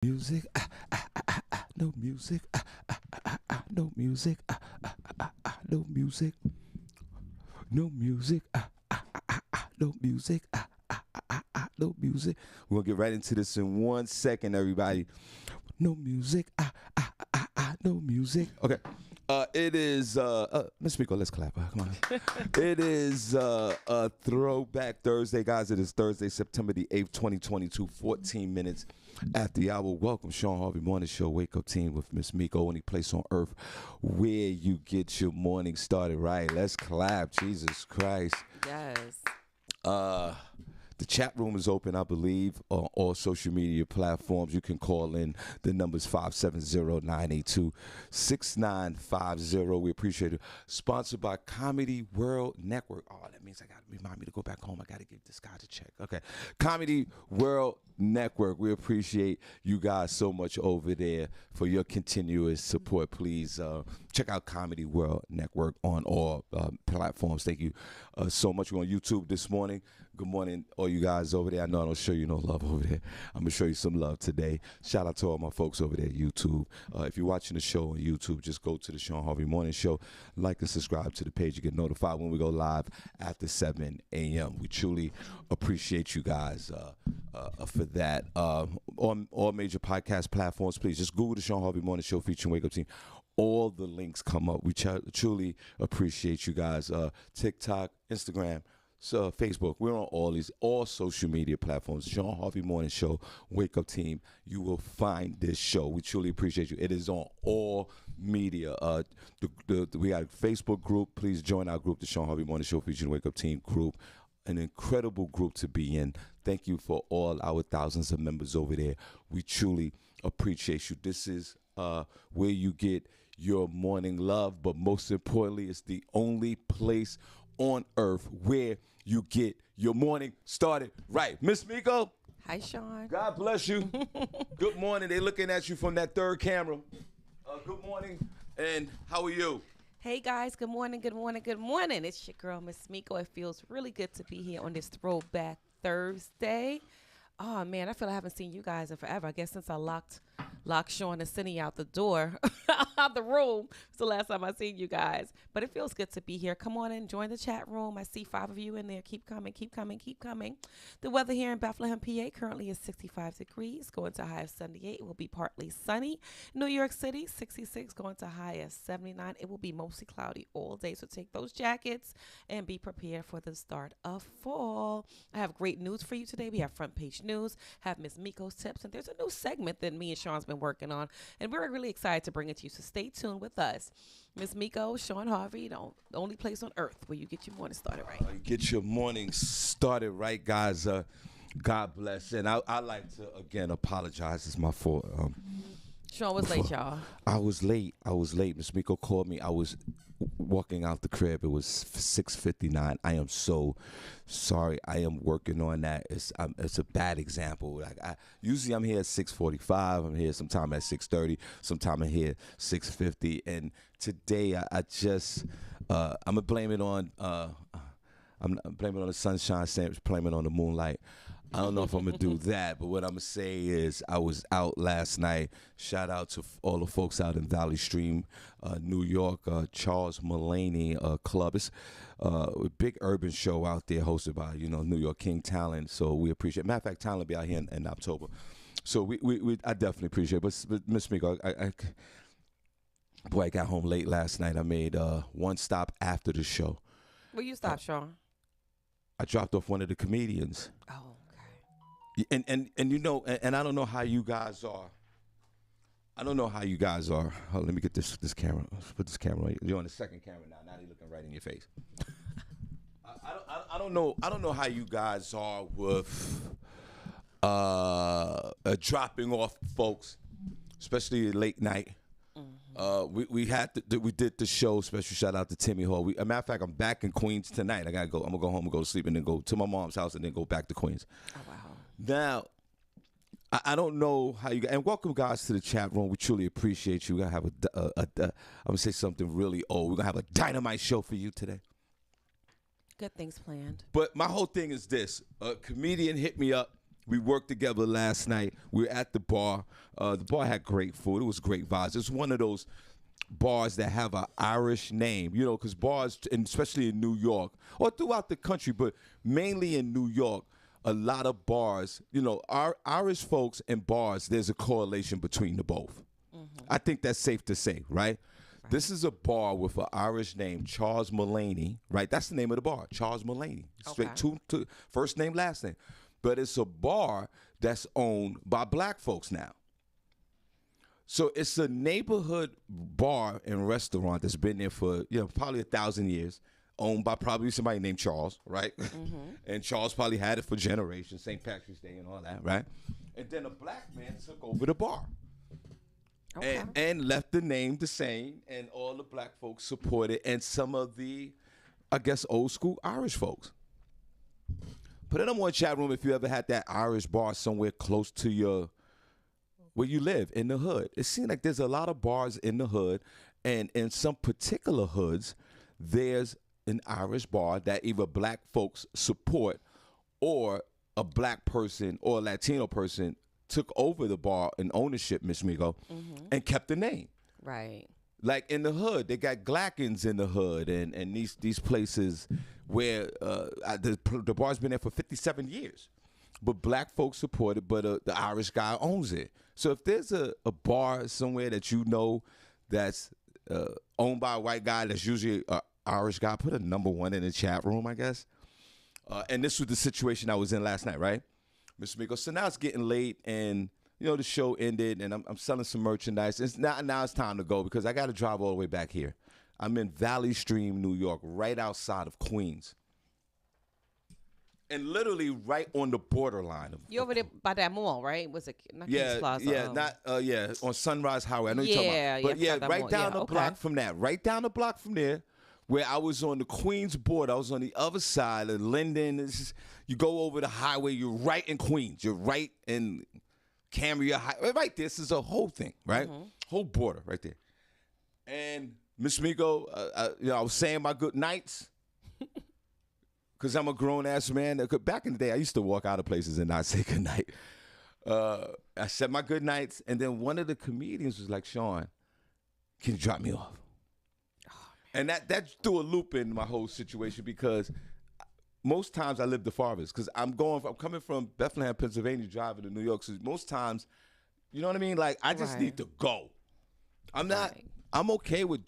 Music, no music, no music, no music, no music, no music, no music. We're gonna get right into this in 1 second, everybody. No music, no music. Okay. It is Miss Miko, let's clap. Come on. It is a throwback Thursday, guys. It is Thursday, September the 8th, 2022, 14 minutes after the hour. Welcome, Shawn Harvey Morning Show, Wake Up Team with Miss Miko, only place on earth where you get your morning started right. Let's clap. Jesus Christ. Yes. The chat room is open, I believe, on all social media platforms. You can call in. The number's 570-982-6950. We appreciate it. Sponsored by Comedy World Network. Oh, that means I got to remind me to go back home. I got to give this guy a check. Okay. Comedy World Network. We appreciate you guys so much over there for your continuous support. Please check out Comedy World Network on all platforms. Thank you so much. We're on YouTube this morning. Good morning, all you guys over there. I know I don't show you no love over there. I'm going to show you some love today. Shout out to all my folks over there at YouTube. If you're watching the show on YouTube, just go to the Shawn Harvey Morning Show. Like and subscribe to the page. You get notified when we go live after 7 a.m. We truly appreciate you guys for that. On all major podcast platforms, please just Google the Shawn Harvey Morning Show featuring Wake Up Team. All the links come up. We truly appreciate you guys. TikTok, Instagram, so Facebook, we're on all social media platforms. Shawn Harvey Morning Show, Wake Up Team. You will find this show. We truly appreciate you. It is on all media. We got a Facebook group. Please join our group, the Shawn Harvey Morning Show featuring Wake Up Team group. An incredible group to be in. Thank you for all our thousands of members over there. We truly appreciate you. This is where you get your morning love, but most importantly, it's the only place on earth where you get your morning started right. Miss Miko. Hi, Shawn. God bless you. Good morning. They looking at you from that third camera. Good morning. And how are you? Hey, guys. Good morning. Good morning. Good morning. It's your girl, Miss Miko. It feels really good to be here on this Throwback Thursday. Oh, man, I feel I haven't seen you guys in forever. I guess since I locked Shawn and Senny out the door, out the room. It's the last time I seen you guys. But it feels good to be here. Come on and join the chat room. I see 5 of you in there. Keep coming, keep coming, keep coming. The weather here in Bethlehem, PA currently is 65 degrees, going to a high of 78. It will be partly sunny. New York City, 66, going to a high of 79. It will be mostly cloudy all day. So take those jackets and be prepared for the start of fall. I have great news for you today. We have front page news, have Miss Miko's tips, and there's a new segment that me and Shawn's been working on, and we're really excited to bring it to you, so stay tuned with us. Miss Miko, Shawn Harvey, the only place on earth where you get your morning started right. Get your morning started right, guys. God bless. And I like to, again, apologize. It's my fault. Shawn was late, y'all. I was late. Miss Miko called me. I was walking out the crib. It was 6:59. I am so sorry. I am working on that. It's a bad example. Like usually I'm here at 6:45. I'm here sometime at 6:30. Sometime I'm here 6:50. And today I just I'm gonna blame it on I'm blaming it on the sunshine, blaming it on the moonlight. I don't know if I'm going to do that, but what I'm going to say is I was out last night. Shout out to all the folks out in Valley Stream, New York, Charles Mulaney Club. It's a big urban show out there hosted by, New York King Talent. So we appreciate it. Matter of fact, Talent will be out here in October. So I definitely appreciate it. But Miss Miko, I got home late last night. I made one stop after the show. Where you stop, Shawn? I dropped off one of the comedians. Oh. And I don't know how you guys are. Hold on, let me get this camera. Let's put this camera right. You're on the second camera now. Now they're looking right in your face. I don't know how you guys are with dropping off folks, especially late night. We did the show. Special shout out to Timmy Hall. A matter of fact, I'm back in Queens tonight. I gotta go. I'm gonna go home and go to sleep, and then go to my mom's house, and then go back to Queens. Oh wow. Now, I don't know how you guys, and welcome guys to the chat room. We truly appreciate you. We're gonna have I'm gonna say something really old. We're gonna have a dynamite show for you today. Good things planned. But my whole thing is this: a comedian hit me up We worked together last night. We were at the bar. The bar had great food. It was great vibes. It's one of those bars that have an Irish name, you know, because bars, and especially in New York or throughout the country, but mainly in New York, a lot of bars, you know, our Irish folks and bars, there's a correlation between the both. I think that's safe to say, right? This is a bar with an Irish name, Charles Mullaney, right? That's the name of the bar, Charles Mullaney. Straight to first name, last name. But it's a bar that's owned by black folks now. So it's a neighborhood bar and restaurant that's been there for, you know, probably 1,000 years, owned by probably somebody named Charles, right? And Charles probably had it for generations, St. Patrick's Day and all that, right? And then a black man took over the bar. And left the name the same, and all the black folks supported, and some of the, I guess, old school Irish folks. Put it in one chat room if you ever had that Irish bar somewhere close to your, where you live, in the hood. It seems like there's a lot of bars in the hood, and in some particular hoods, there's an Irish bar that either black folks support or a black person or a Latino person took over the bar and ownership, Miss Migo, and kept the name. Right. Like in the hood, they got Glackens in the hood, and these places where the bar's been there for 57 years. But black folks support it, but the Irish guy owns it. So if there's a bar somewhere that you know that's owned by a white guy that's usually an Irish guy, put a number 1 in the chat room, I guess. And this was the situation I was in last night, right? Mr. Miko. So now it's getting late, and you know the show ended, and I'm selling some merchandise. Now it's time to go because I got to drive all the way back here. I'm in Valley Stream, New York, right outside of Queens, and literally right on the borderline of. You over there by that mall, right? Was it not Yeah, Kings Plaza? yeah, on Sunrise Highway. I know you're talking about, but yeah, right down the block from that, right down the block from there. Where I was on the Queens border, I was on the other side of Linden. You go over the highway, you're right in Queens. You're right in Cambria Highway. Right there, this is a whole thing, right? Whole border right there. And Miss Miko, I was saying my good nights because I'm a grown-ass man. Back in the day, I used to walk out of places and not say good night. I said my good nights, and then one of the comedians was like, Shawn, can you drop me off? And that threw a loop in my whole situation because most times I live the farthest because I'm coming from Bethlehem, Pennsylvania, driving to New York. So most times, you know what I mean? Like I just need to go. I'm okay with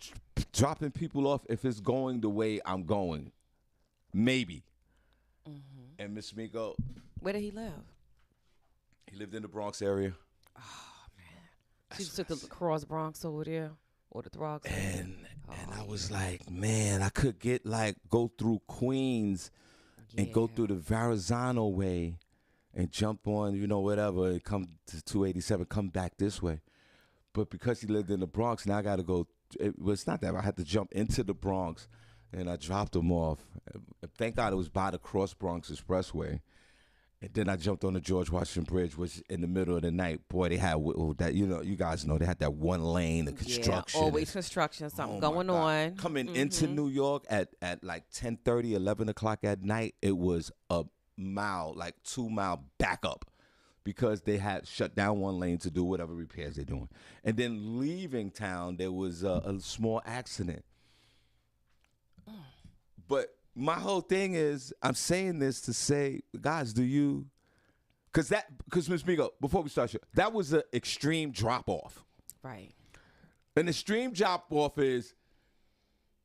dropping people off if it's going the way I'm going. Maybe. And Miss Miko. Where did he live? He lived in the Bronx area. Oh, man. She took the cross Bronx over there. Or the Throgs. And I was like, man, I could go through Queens and go through the Verrazano way and jump on, you know, whatever, and come to 287, come back this way. But because he lived in the Bronx, now I got to go. It's not that. I had to jump into the Bronx, and I dropped him off. Thank God it was by the Cross Bronx Expressway. And then I jumped on the George Washington Bridge, which in the middle of the night, boy, they had that, you know, you guys know, they had that one lane, the construction. Yeah, always construction, something going on. Coming into New York at like 10:30, 11 o'clock at night, it was a mile, like 2 mile backup because they had shut down one lane to do whatever repairs they're doing. And then leaving town, there was a small accident. But my whole thing is, I'm saying this to say, guys, because Ms. Migo, before we start, that was an extreme drop off. Right. An extreme drop off is,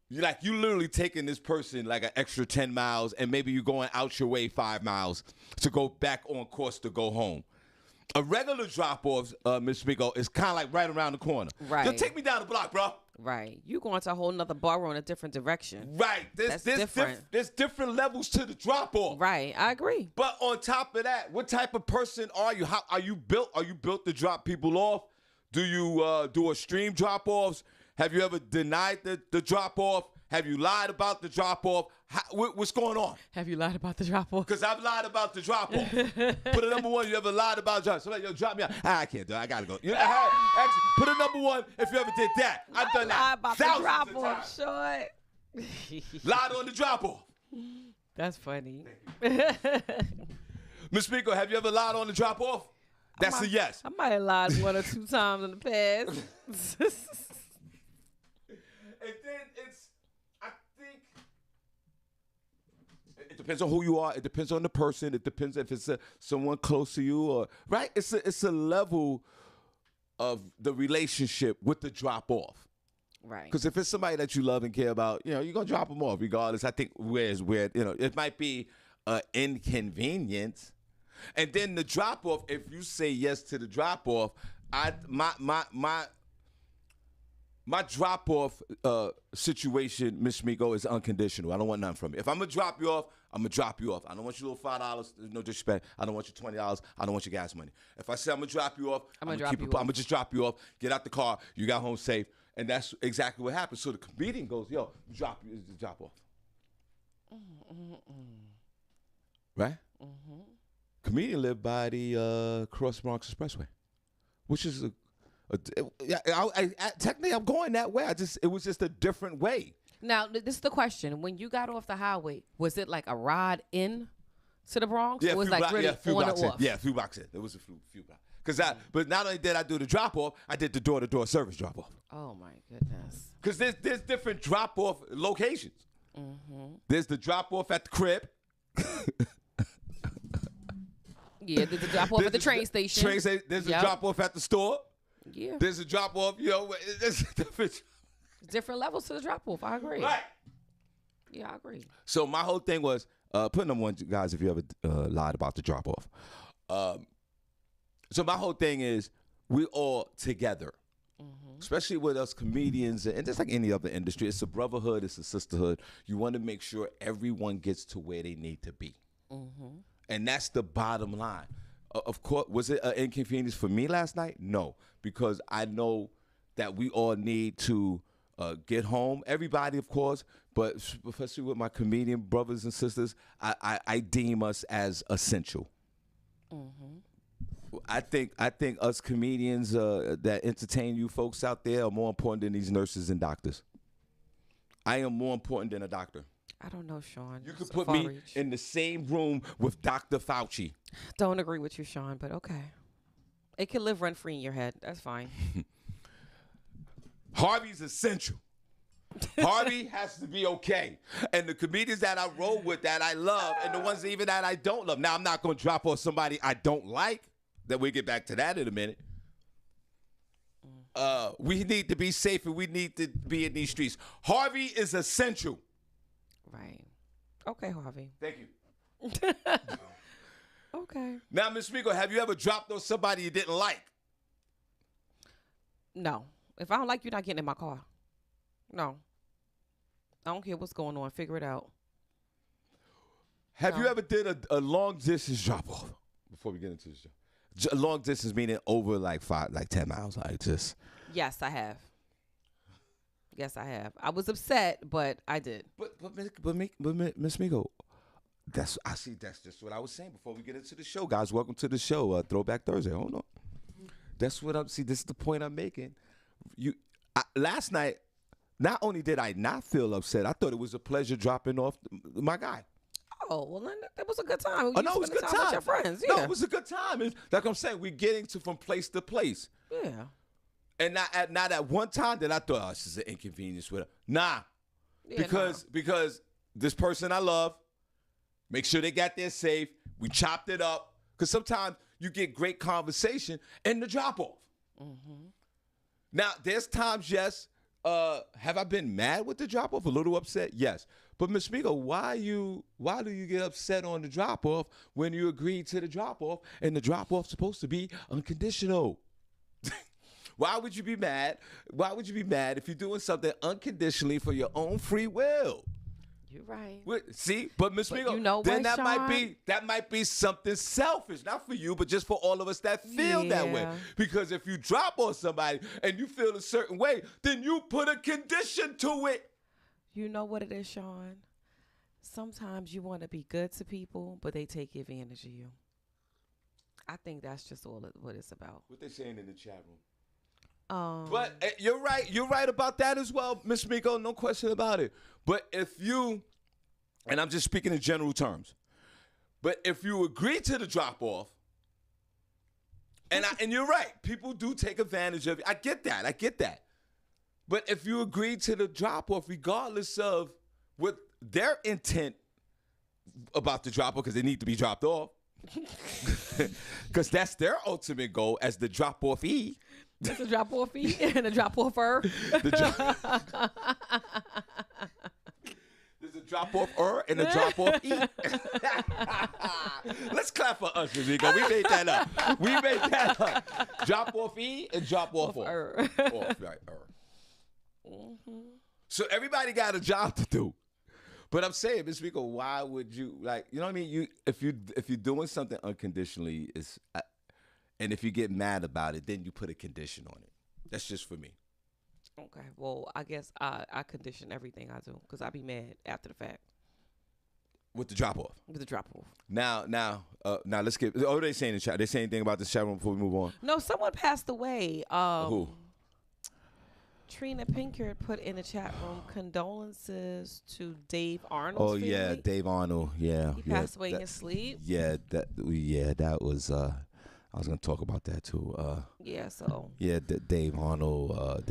you literally taking this person like an extra 10 miles, and maybe you're going out your way 5 miles to go back on course to go home. A regular drop off, Ms. Migo, is kind of like right around the corner. Right. Yo, take me down the block, bro. Right. You going to a whole nother bar in a different direction. Right. That's different. There's different levels to the drop off. Right. I agree. But on top of that, what type of person are you? How are you built? Are you built to drop people off? Do you do extreme drop offs? Have you ever denied the drop off? Have you lied about the drop off? What's going on? Have you lied about the drop off? Because I've lied about the drop off. Put a number 1. You ever lied about drop? So yo, drop me out. I can't do it. I gotta go. You know, actually, put a number 1 if you ever did that. I've done that. Lied about the drop off, short. Lied on the drop off. That's funny. Miss Miko, have you ever lied on the drop off? That's a yes. I might have lied 1 or 2 times in the past. And then I think, it depends on who you are. It depends on the person. It depends if it's someone close to you or, right? It's a level of the relationship with the drop off. Right. Because if it's somebody that you love and care about, you're going to drop them off regardless. I think where, it might be an inconvenience. And then the drop off, if you say yes to the drop off, my drop off situation, Miss Miko, is unconditional. I don't want nothing from you. If I'm going to drop you off, I'm going to drop you off. I don't want your little $5. No disrespect. I don't want your $20. I don't want your gas money. If I say I'm going to drop you off, I'm going to just drop you off. Get out the car. You got home safe. And that's exactly what happened. So the comedian goes, yo, drop off. Right? Mm-hmm. Comedian lived by the Cross Bronx Expressway, which is technically I'm going that way. It was just a different way. Now, this is the question. When you got off the highway, was it like a ride in to the Bronx? Yeah, or was it like really on and off? Yeah, a few blocks in. It was a few blocks. But not only did I do the drop off, I did the door-to-door service drop off. Oh my goodness! Because there's different drop off locations. Mm-hmm. There's the drop off at the crib. Yeah, there's a drop off at the train station. There's a drop off at the store. Yeah. There's a drop off. There's different levels to the drop off. I agree. Right. Yeah, I agree. So my whole thing was put number one, guys. If you ever lied about the drop off. So my whole thing is we all together, especially with us comedians, and just like any other industry, it's a brotherhood, it's a sisterhood. You want to make sure everyone gets to where they need to be. Mm-hmm. And that's the bottom line. Of course, was it an inconvenience for me last night? No, because I know that we all need to get home. Everybody, of course, but especially with my comedian brothers and sisters, I deem us as essential. Mm-hmm. I think us comedians that entertain you folks out there are more important than these nurses and doctors. I am more important than a doctor. I don't know, Shawn. You could put me in the same room with Dr. Fauci. Don't agree with you, Shawn, but okay. It can live rent-free in your head. That's fine. Harvey's essential. Harvey has to be okay. And the comedians that I roll with that I love and the ones even that I don't love. Now, I'm not going to drop off somebody I don't like. That we get back to that in a minute. We need to be safe and we need to be in these streets. Harvey is essential. Right. Okay, Harvey. Thank you. Okay. Now, Ms. Miko, have you ever dropped on somebody you didn't like? No. If I don't like you, you're not getting in my car. No. I don't care what's going on. Figure it out. Have you ever did a long distance drop off? Before we get into this show. Long distance meaning over like 10 miles, like just. Yes, I have. Yes, I have. I was upset, but I did. But Miss Miko, that's just what I was saying before we get into the show, guys. Welcome to the show, Throwback Thursday. Hold on. That's what I'm. See, this is the point I'm making. Last night, not only did I not feel upset, I thought it was a pleasure dropping off my guy. Oh, well, then that was a good time. Oh, no, it was a good time. With your friends. Yeah. No, it was a good time. It's, like I'm saying, we're getting from place to place. Yeah. And not at one time that I thought, oh, this is an inconvenience with her. Nah. Yeah, because this person I love, make sure they got there safe. We chopped it up. Because sometimes you get great conversation in the drop-off. Mm-hmm. Now, there's times, yes, have I been mad with the drop-off? A little upset? Yes. But Ms. Miko, why do you get upset on the drop-off when you agreed to the drop-off and the drop-off's supposed to be unconditional? Why would you be mad? Why would you be mad if you're doing something unconditionally for your own free will? You're right. See, but Ms. Miko, you know then what, that might be something selfish, not for you, but just for all of us that feel that way. Because if you drop on somebody and you feel a certain way, then you put a condition to it. You know what it is, Shawn? Sometimes you want to be good to people, but they take advantage of you. I think that's just what it's about. What they saying in the chat room. But you're right. You're right about that as well, Miss Miko. No question about it. But if you, and I'm just speaking in general terms, But if you agree to the drop off, and you're right, people do take advantage of it. I get that. But if you agree to the drop off, regardless of what their intent about the drop off, because they need to be dropped off, because that's their ultimate goal as the drop off E. That's a drop off E and a drop offer. There's a drop off and a drop off E. Let's clap for us, Rico. We made that up. Drop off E and drop off. Off, right? Mm-hmm. So everybody got a job to do. But I'm saying, Ms. Rico, why would you, like, you know what I mean? If you're doing something unconditionally, and if you get mad about it, then you put a condition on it. That's just for me. Okay. Well, I guess I condition everything I do because I be mad after the fact. With the drop off. With the drop off. Now, let's get. Oh, they saying in the chat. They say anything about this chat room before we move on? No, someone passed away. Who? Trina Pinkard put in the chat room condolences to Dave Arnold's family. Yeah, Dave Arnold. Yeah, he passed away in his sleep. Yeah, that was. I was gonna talk about that too. Dave Arnold,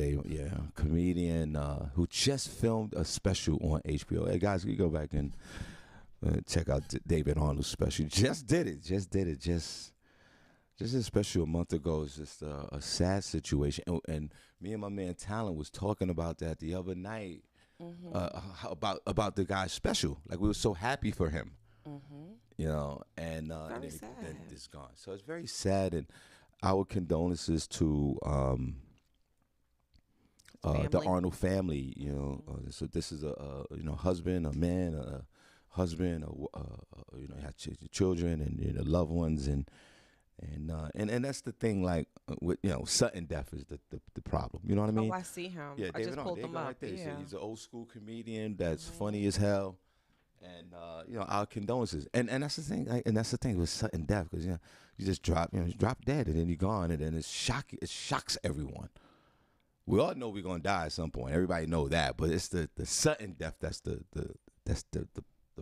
comedian who just filmed a special on HBO. Hey guys, you go back and check out David Arnold's special. Just did it. Just a special a month ago. It's just a sad situation, and me and my man Talon was talking about that the other night. Mm-hmm. About the guy's special. Like, we were so happy for him. Mm-hmm. You know, and then it's gone. So it's very sad, and our condolences to the Arnold family. You know, so this is a husband, a man, had children and loved ones, and that's the thing. Like, with sudden death is the problem. You know what I mean? Oh, I see him. Yeah, I just pulled him up. Right there. Yeah. So he's an old school comedian that's funny as hell. And our condolences, and that's the thing, and that's the thing with sudden death, because you just drop dead, and then you're gone, and then it shocks everyone. We all know we're gonna die at some point. Everybody know that, but it's the sudden death that's the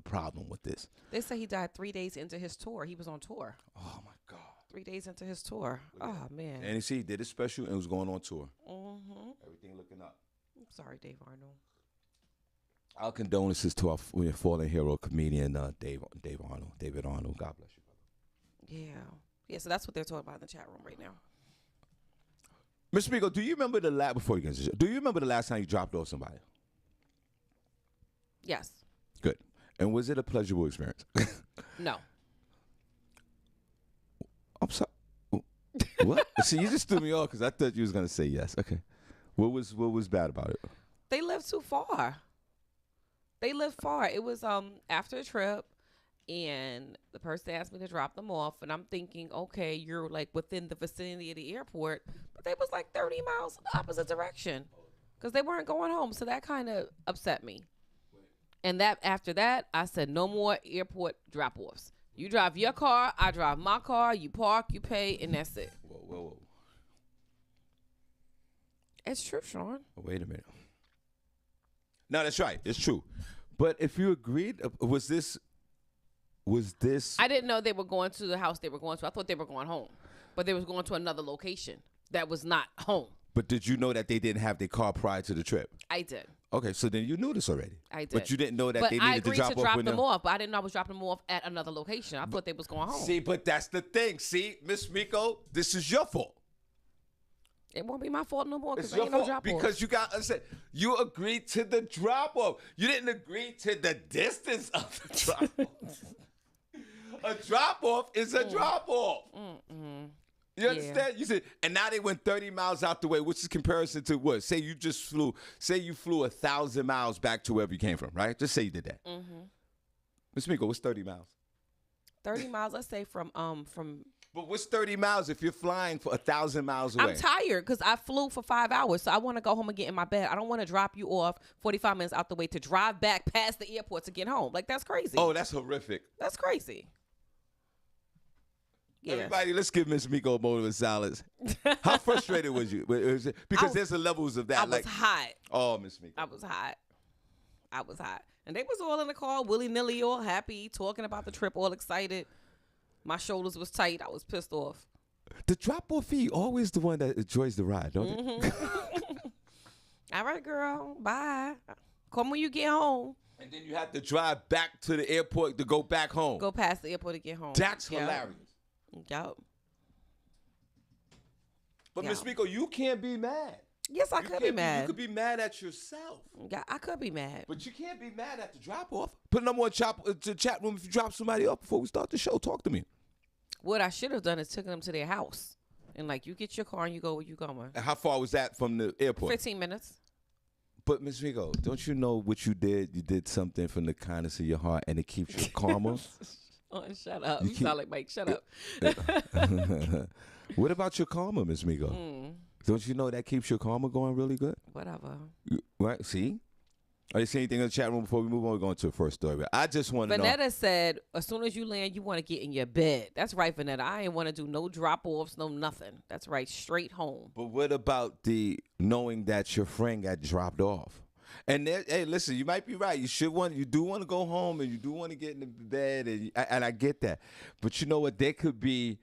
problem with this. They say he died 3 days into his tour. He was on tour. Oh my God! 3 days into his tour. Oh man! And he did his special and was going on tour. Mm-hmm. Everything looking up. I'm sorry, Dave Arnold. Our condolences to our fallen hero comedian David Arnold. God bless you, brother. Yeah. So that's what they're talking about in the chat room right now. Mr. Migo, do you remember before you get into the show, do you remember the last time you dropped off somebody? Yes. Good. And was it a pleasurable experience? No. I'm sorry. What? See, you just threw me off because I thought you was gonna say yes. Okay. What was bad about it? They live too far. It was after a trip, and the person asked me to drop them off, and I'm thinking, okay, you're like within the vicinity of the airport, but they was like 30 miles in the opposite direction because they weren't going home. So that kind of upset me. And after that, I said no more airport drop-offs. You drive your car, I drive my car. You park, you pay, and that's it. Whoa. It's true, Shawn. Wait a minute. No, that's right. It's true. But if you agreed, was this? I didn't know they were going to the house they were going to. I thought they were going home, but they was going to another location that was not home. But did you know that they didn't have their car prior to the trip? I did. Okay, so then you knew this already. I did. But you didn't know that they needed to drop off. I agreed to drop them off, but I didn't know I was dropping them off at another location. I thought they was going home. See, but that's the thing. See, Miss Miko, this is your fault. It won't be my fault no more because It's there your ain't no fault drop off. because you got to understand. You agreed to the drop off. You didn't agree to the distance of the drop off. A drop off is a drop off. You understand? You said, and now they went 30 miles out the way, which is comparison to what? Say you flew 1,000 miles back to wherever you came from, right? Just say you did that. Ms. Miko, what's 30 miles? 30 miles, let's say from. But what's 30 miles if you're flying for 1,000 miles away? I'm tired because I flew for 5 hours, so I want to go home and get in my bed. I don't want to drop you off 45 minutes out the way to drive back past the airport to get home. Like, that's crazy. Oh, that's horrific. That's crazy. Yeah. Everybody, let's give Miss Miko a moment of silence. How frustrated was you? Because there's the levels of that. I was hot. Oh, Miss Miko. I was hot. I was hot. And they was all in the car, willy-nilly, all happy, talking about the trip, all excited. My shoulders was tight. I was pissed off. The drop-off fee always the one that enjoys the ride, don't it? All right, girl. Bye. Come when you get home. And then you have to drive back to the airport to go back home. Go past the airport to get home. That's hilarious. Yup. But Miss Miko, you can't be mad. Yes, I could be mad. You could be mad at yourself. Yeah, I could be mad. But you can't be mad at the drop-off. Put a number on the chat room if you drop somebody off before we start the show. Talk to me. What I should have done is taken them to their house. And, like, you get your car and you go where you going. And how far was that from the airport? 15 minutes. But, Miss Miko, don't you know what you did? You did something from the kindness of your heart, and it keeps your karma. Oh, shut up. You sound like Mike. Shut up. What about your karma, Miss Miko? Don't you know that keeps your karma going really good? Whatever. Right? See? Are you saying anything in the chat room before we move on? We're going to the first story. I just want to know. Vanetta said, as soon as you land, you want to get in your bed. That's right, Vanetta. I ain't want to do no drop-offs, no nothing. That's right. Straight home. But what about the knowing that your friend got dropped off? And hey, listen, you might be right. You do want to go home, and you do want to get in the bed, and I get that. But you know what? There could be.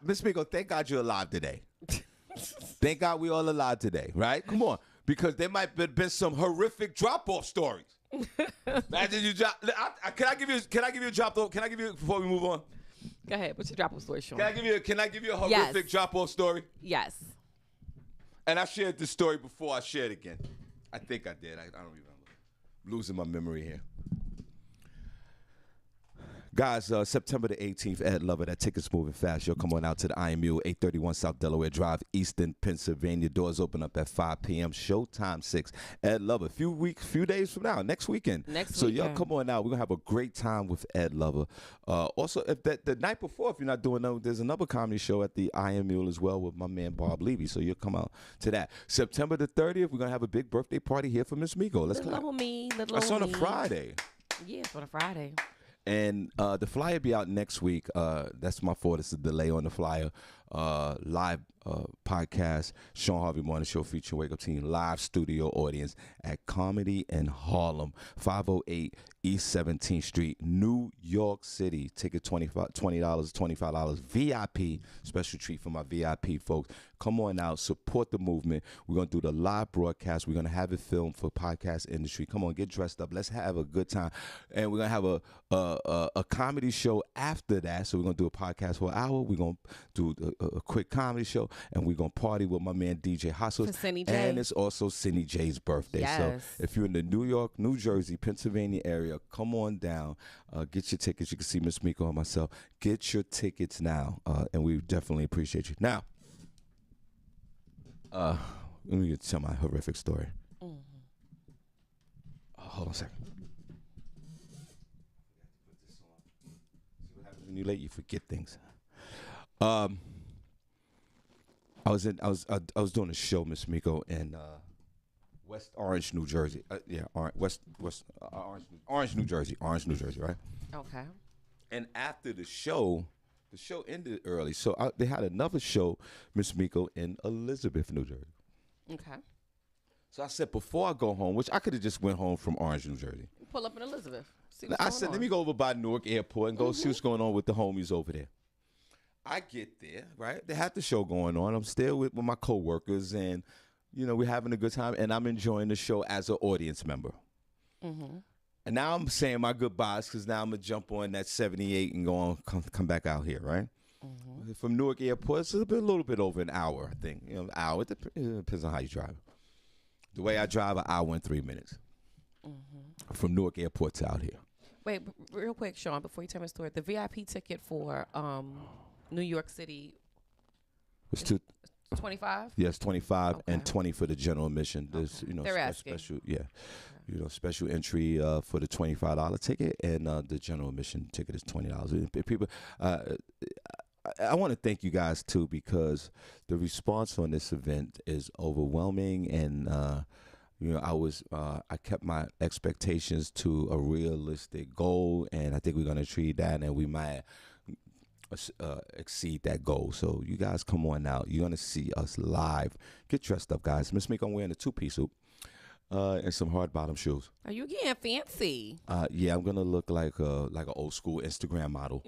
Miss Miko, thank God you're alive today. Thank God we all alive today, right? Come on, because there might have been some horrific drop-off stories. Imagine you drop. Can I give you a drop-off? Can I give you before we move on? Go ahead. What's your drop-off story, Shawn? Can I give you a horrific drop-off story? Yes. And I shared this story before. I shared it again. I think I did. I don't remember. I'm losing my memory here. Guys, September the 18th, Ed Lover, that ticket's moving fast. You'll come on out to the IMU, 831 South Delaware Drive, Easton, Pennsylvania. Doors open up at 5 p.m. Showtime 6. Ed Lover, few days from now, next weekend. So y'all come on out. We're going to have a great time with Ed Lover. Also, if the night before, if you're not doing that, there's another comedy show at the IMU as well with my man Barbi. So you'll come out to that. September the 30th, we're going to have a big birthday party here for Miss Miko. Let's go. That's on a Friday. Yeah, it's on a Friday. And the flyer be out next week. That's my fault. It's a delay on the flyer. Live podcast, Shawn Harvey Morning Show featuring Wake Up Team, live studio audience at Comedy in Harlem, 508 East 17th Street, New York City. Ticket $25, VIP, special treat for my VIP folks. Come on out, support the movement. We're going to do the live broadcast. We're going to have it filmed for podcast industry. Come on, get dressed up. Let's have a good time. And we're going to have a comedy show after that. So we're going to do a podcast for an hour. We're going to do a quick comedy show, and we're going to party with my man DJ Hustles. And it's also Senny J's birthday. Yes. So if you're in the New York, New Jersey, Pennsylvania area, come on down. Get your tickets. You can see Miss Miko and myself. Get your tickets now, and we definitely appreciate you. Now, let me tell my horrific story. Hold on a second. What happens when you're late? You forget things. I was doing a show, Miss Miko, in West Orange, New Jersey. Orange, New Jersey, right? Okay. And after the show ended early, so they had another show, Miss Miko, in Elizabeth, New Jersey. Okay. So I said, before I go home, which I could have just went home from Orange, New Jersey. Pull up in Elizabeth. I said, let me go over by Newark Airport and go see what's going on with the homies over there. I get there, right? They had the show going on. I'm still with my coworkers, and we're having a good time, and I'm enjoying the show as an audience member. And now I'm saying my goodbyes because now I'm gonna jump on that 78 and go on, come back out here, right? From Newark Airport, it's a little bit over an hour, I think. An hour. It depends on how you drive. The way I drive, an hour and 3 minutes from Newark Airport to out here. Wait, real quick, Shawn, before you tell me the story, the VIP ticket for New York City was 25? Yes, 25 and 20 for the general admission. There's They're asking. Special, special entry for the $25 ticket, and the general admission ticket is $20. People, I want to thank you guys too, because the response on this event is overwhelming, and I kept my expectations to a realistic goal, and I think we're gonna achieve that, and we might exceed that goal. So you guys come on out. You're gonna see us live. Get dressed up, guys. Miss Meek, I'm wearing a two-piece suit. and some hard bottom shoes. Are you getting fancy? Yeah, I'm gonna look like an old school Instagram model.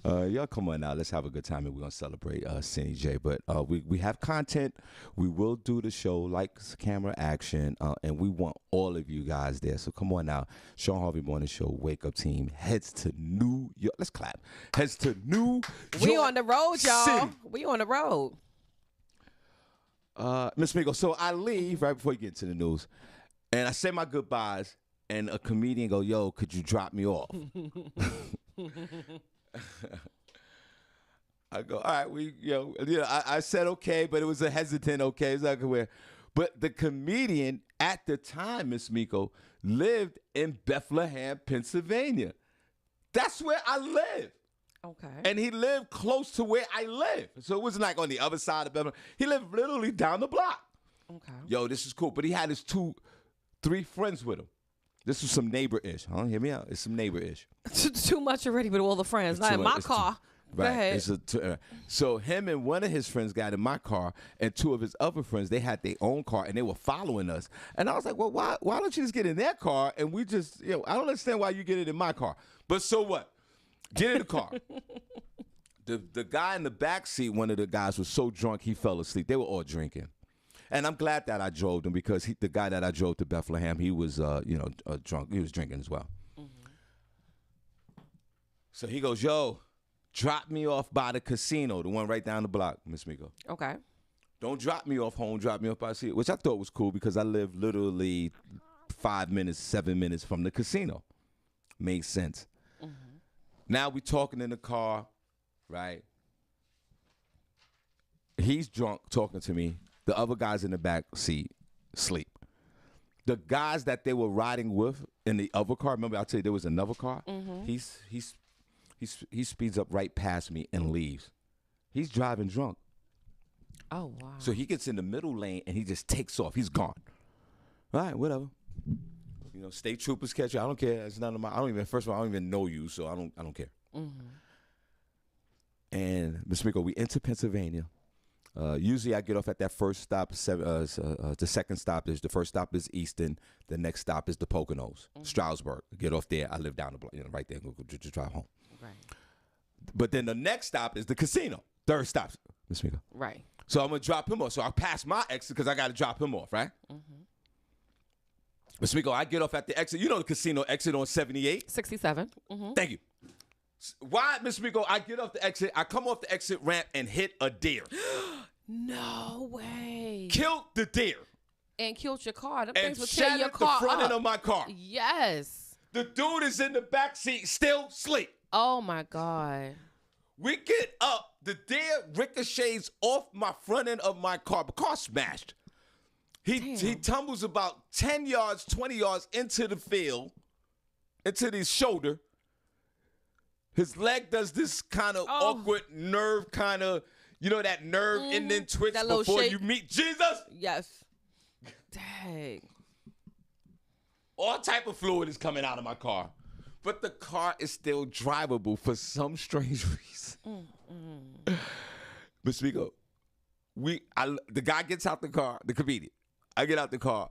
Y'all come on now, let's have a good time, and we're gonna celebrate Senny J. But we have content. We will do the show, lights, camera, action, and we want all of you guys there. So come on now, Shawn Harvey Morning Show, Wake Up Team heads to New York. Let's clap. Heads to New York. We on the road, y'all. City. We on the road. Miss Miko, so I leave right before you get to the news, and I say my goodbyes, and a comedian go, "Yo, could you drop me off?" I go, "All right, I said okay, but it was a hesitant okay. It's like where, but the comedian at the time, Miss Miko, lived in Bethlehem, Pennsylvania. That's where I live. Okay. And he lived close to where I live. So it wasn't like on the other side of Bethlehem. He lived literally down the block. Okay. Yo, this is cool. But he had his 3 friends with him. This was some neighbor-ish. Huh? Hear me out. It's some neighbor-ish. Too much already with all the friends. Not in my car. Go ahead. So him and one of his friends got in my car, and 2 of his other friends, they had their own car, and they were following us. And I was like, well, why don't you just get in their car, and we just, I don't understand why you get it in my car. But so what? Get in the car. The guy in the back seat, one of the guys was so drunk he fell asleep. They were all drinking. And I'm glad that I drove them because the guy that I drove to Bethlehem, he was, drunk. He was drinking as well. Mm-hmm. So he goes, yo, drop me off by the casino, the one right down the block, Miss Miko. Okay. Don't drop me off home, drop me off by the casino, which I thought was cool because I live literally 5 minutes, 7 minutes from the casino. Made sense. Mm-hmm. Now we talking in the car, right? He's drunk talking to me. The other guys in the back seat sleep. The guys that they were riding with in the other car, remember I tell you there was another car? Mm-hmm. He speeds up right past me and leaves. He's driving drunk. Oh, wow. So he gets in the middle lane and he just takes off. He's gone. All right, whatever. State troopers catch you. I don't care. It's none of my. First of all, I don't even know you, so I don't care. Mm-hmm. And Miss Miko, we enter Pennsylvania. Usually I get off at that first stop. The second stop is the first stop is Easton. The next stop is the Poconos, Stroudsburg. Get off there. I live down the block, right there. Go just drive home. Right. But then the next stop is the casino. Third stop, Miss Miko. Right. So I'm gonna drop him off. So I pass my exit because I got to drop him off, right? Mm-hmm. Miss Miko, I get off at the exit. You know the casino exit on 78? 67. Mm-hmm. Thank you. Why, Miss Miko, I get off the exit, I come off the exit ramp and hit a deer. No way. Killed the deer. And killed your car. Them And things would tear your shattered car the front end up. of my car. Yes. The dude is in the back seat, still asleep. Oh, my God. We get up. The deer ricochets off my front end of my car. The car smashed. He tumbles about 10 yards, 20 yards into the field, into his shoulder. His leg does this kind of awkward nerve kind of, that nerve ending twitch before you meet Jesus? Yes. Dang. All type of fluid is coming out of my car. But the car is still drivable for some strange reason. Miss Miko, the guy gets out the car, the comedian. I get out the car.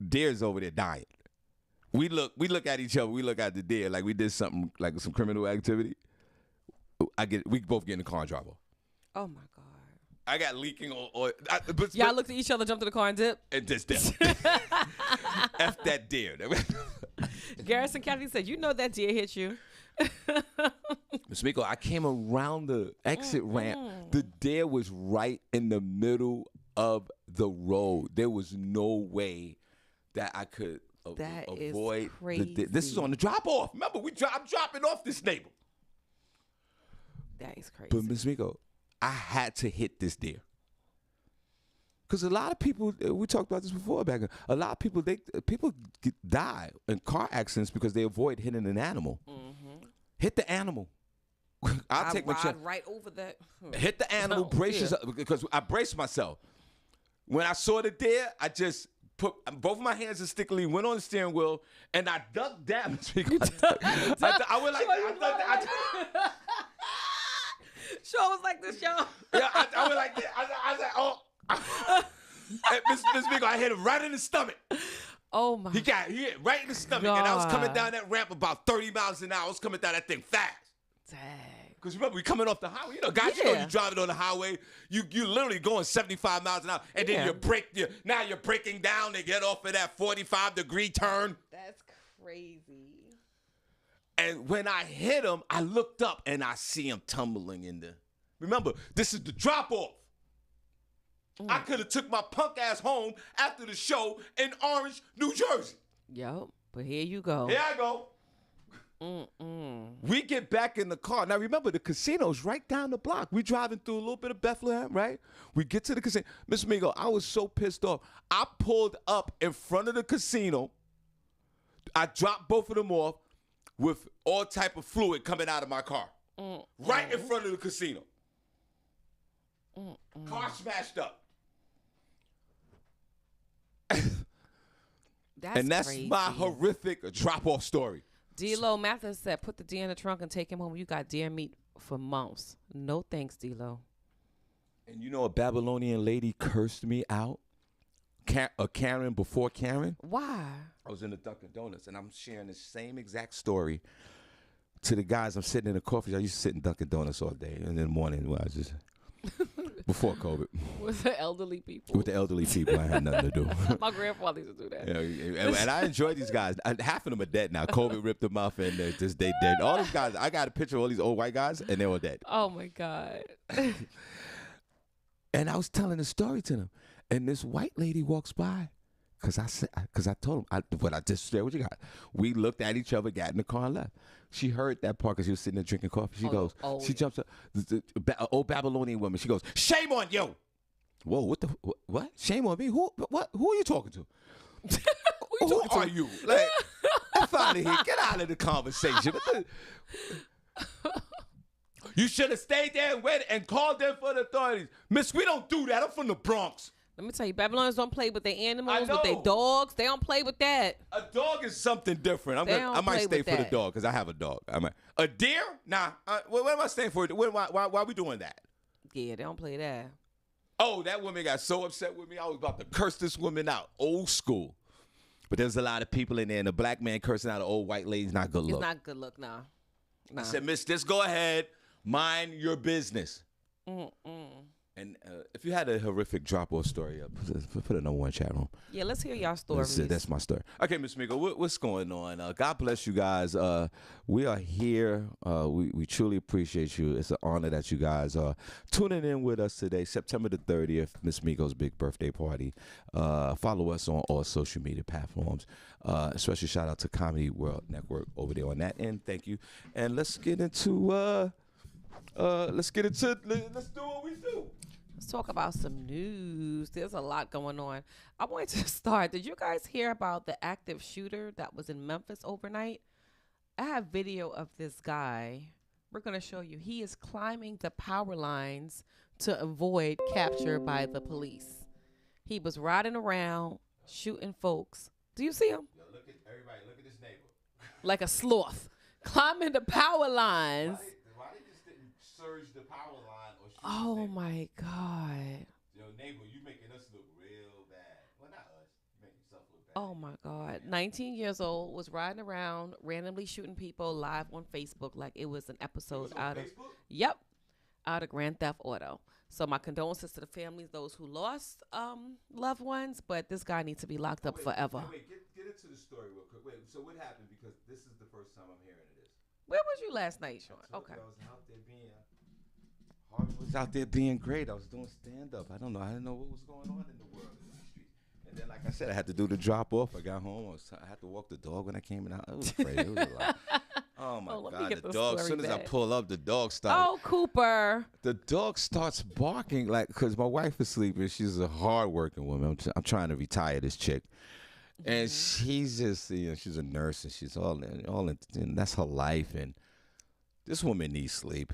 Deer's over there dying. We look at each other. We look at the deer like we did something, like some criminal activity. We both get in the car and drive off. Oh, my God. I got leaking oil. Y'all looked at each other, jumped in the car, and dip? And just dip. F that deer. Garrison County said, you know that deer hit you. Ms. Miko, I came around the exit ramp. The deer was right in the middle of the road. There was no way that I could avoid crazy. This is on the drop off. Remember, I'm dropping off this neighbor. That is crazy. But Ms. Miko, I had to hit this deer. Because a lot of people, we talked about this before back then, a lot of people, die in car accidents because they avoid hitting an animal. Mm-hmm. Hit the animal. I'll take my chance. Right over that. Hit the animal, brace yourself, because I braced myself. When I saw the deer, I just put both of my hands instinctively, went on the steering wheel, and I ducked down. I went like that. Shawn was like this, y'all. Yeah, I went like that. I was like, oh. Miss Miko, I hit him right in the stomach. Oh my. He hit right in the stomach, and I was coming down that ramp about 30 miles an hour. I was coming down that thing fast. Dang. Because remember, we coming off the highway. You know, guys, you know you driving on the highway. You literally going 75 miles an hour, and then now you're breaking down to get off of that 45-degree turn. That's crazy. And when I hit him, I looked up, and I see him tumbling in the... Remember, this is the drop-off. I could have took my punk ass home after the show in Orange, New Jersey. Yo, but here you go. Here I go. We get back in the car. Now, remember, the casino's right down the block. We driving through a little bit of Bethlehem, right? We get to the casino. Mr. Mingo, I was so pissed off. I pulled up in front of the casino. I dropped both of them off with all type of fluid coming out of my car. Right in front of the casino. Car smashed up. That's crazy. my horrific drop-off story. D-Lo Mathis said, put the deer in the trunk and take him home. You got deer meat for months. No thanks, D-Lo. And you know a Babylonian lady cursed me out? A Karen before Karen? Why? I was in the Dunkin' Donuts, and I'm sharing the same exact story to the guys. I'm sitting in the coffee. I used to sit in Dunkin' Donuts all day. And in the morning, I was just... Before COVID. With the elderly people. With the elderly people, I had nothing to do. My grandfather used to do that. Yeah, and I enjoy these guys. Half of them are dead now. COVID ripped them off, and they dead. All these guys, I got a picture of all these old white guys, and they were dead. Oh, my God. And I was telling a story to them, and this white lady walks by, because I told him, what I just said, what you got? We looked at each other, got in the car, and left. She heard that part because she was sitting there drinking coffee. She goes, she jumps up, the old Babylonian woman. She goes, shame on you. Whoa, what? Shame on me? Who are you talking to? Who are you? Like, F out of here. Get out of the conversation. You should have stayed there and waited and called them for the authorities. Miss, we don't do that. I'm from the Bronx. Let me tell you, Babylonians don't play with their animals, with their dogs. They don't play with that. A dog is something different. I might stay for the dog because I have a dog. A deer? Nah. What am I staying for? Why are we doing that? Yeah, they don't play that. Oh, that woman got so upset with me. I was about to curse this woman out. Old school. But there's a lot of people in there, and a black man cursing out an old white lady's not good look. It's not good look, nah. I said, miss, just go ahead. Mind your business. And if you had a horrific drop-off story, put it in one chat room. Yeah, let's hear y'all stories. That's my story. Okay, Miss Miko, what's going on? God bless you guys. We are here. We truly appreciate you. It's an honor that you guys are tuning in with us today, September the 30th, Miss Miko's big birthday party. Follow us on all social media platforms. Especially shout out to Comedy World Network over there on that end. Thank you. And let's get into let's do what we do. Let's talk about some news. There's a lot going on. I wanted to start. Did you guys hear about the active shooter that was in Memphis overnight? I have video of this guy. We're going to show you. He is climbing the power lines to avoid capture by the police. He was riding around, shooting folks. Do you see him? Yo, look at this neighbor. Like a sloth. Climbing the power lines. Why they just didn't surge the power line or shoot Oh, my God. Yo, neighbor, you making us look real bad. Well, not us. You making yourself look bad. Oh, my God. 19 years old, was riding around, randomly shooting people live on Facebook like it was an episode out of... Facebook? Yep. Out of Grand Theft Auto. So my condolences to the families, those who lost loved ones, but this guy needs to be locked up forever. Wait, get into the story real quick. Wait, so what happened? Because this is the first time I'm hearing of this. Where was you last night, Shawn? Okay. I was out there Harvey was out there being great. I was doing stand-up. I didn't know what was going on in the world in the streets. And then, like I said, I had to do the drop-off. I got home. I had to walk the dog when I came in. It was crazy. It was a lot. Oh, my God. The dog, as soon as I pull up, the dog started. Oh, Cooper. The dog starts barking, like, because my wife is sleeping. She's a hard-working woman. I'm trying to retire this chick. And she's just, she's a nurse, and she's all in, and that's her life. And this woman needs sleep.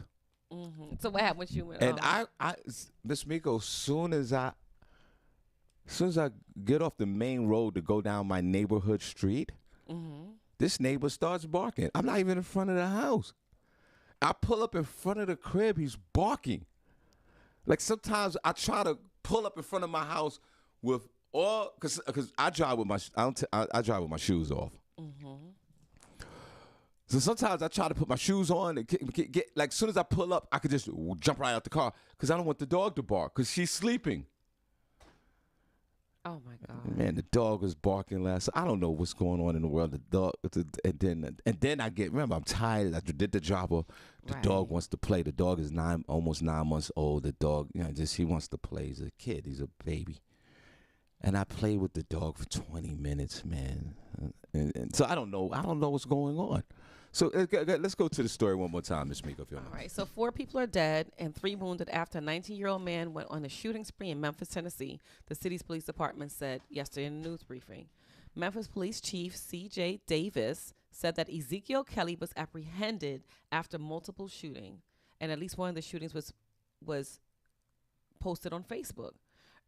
So what happened when you went And I Miss Miko, soon as I get off the main road to go down my neighborhood street, this neighbor starts barking. I'm not even in front of the house. I pull up in front of the crib, he's barking. Like sometimes I try to pull up in front of my house with Or because I drive with I drive with my shoes off. So sometimes I try to put my shoes on and get like, as soon as I pull up, I could just jump right out the car because I don't want the dog to bark because she's sleeping. Oh my God. Man, the dog was barking last. I don't know what's going on in the world. The dog, and then I remember, I'm tired. I did the job. The dog wants to play. The dog is almost 9 months old. The dog, he wants to play. He's a kid. He's a baby. And I played with the dog for 20 minutes, man. And so I don't know what's going on. So let's go to the story one more time, Ms. Miko, if you don't mind. All right. So 4 people are dead and 3 wounded after a 19-year-old man went on a shooting spree in Memphis, Tennessee, the city's police department said yesterday in a news briefing. Memphis Police Chief C.J. Davis said that Ezekiel Kelly was apprehended after multiple shootings, and at least one of the shootings was posted on Facebook.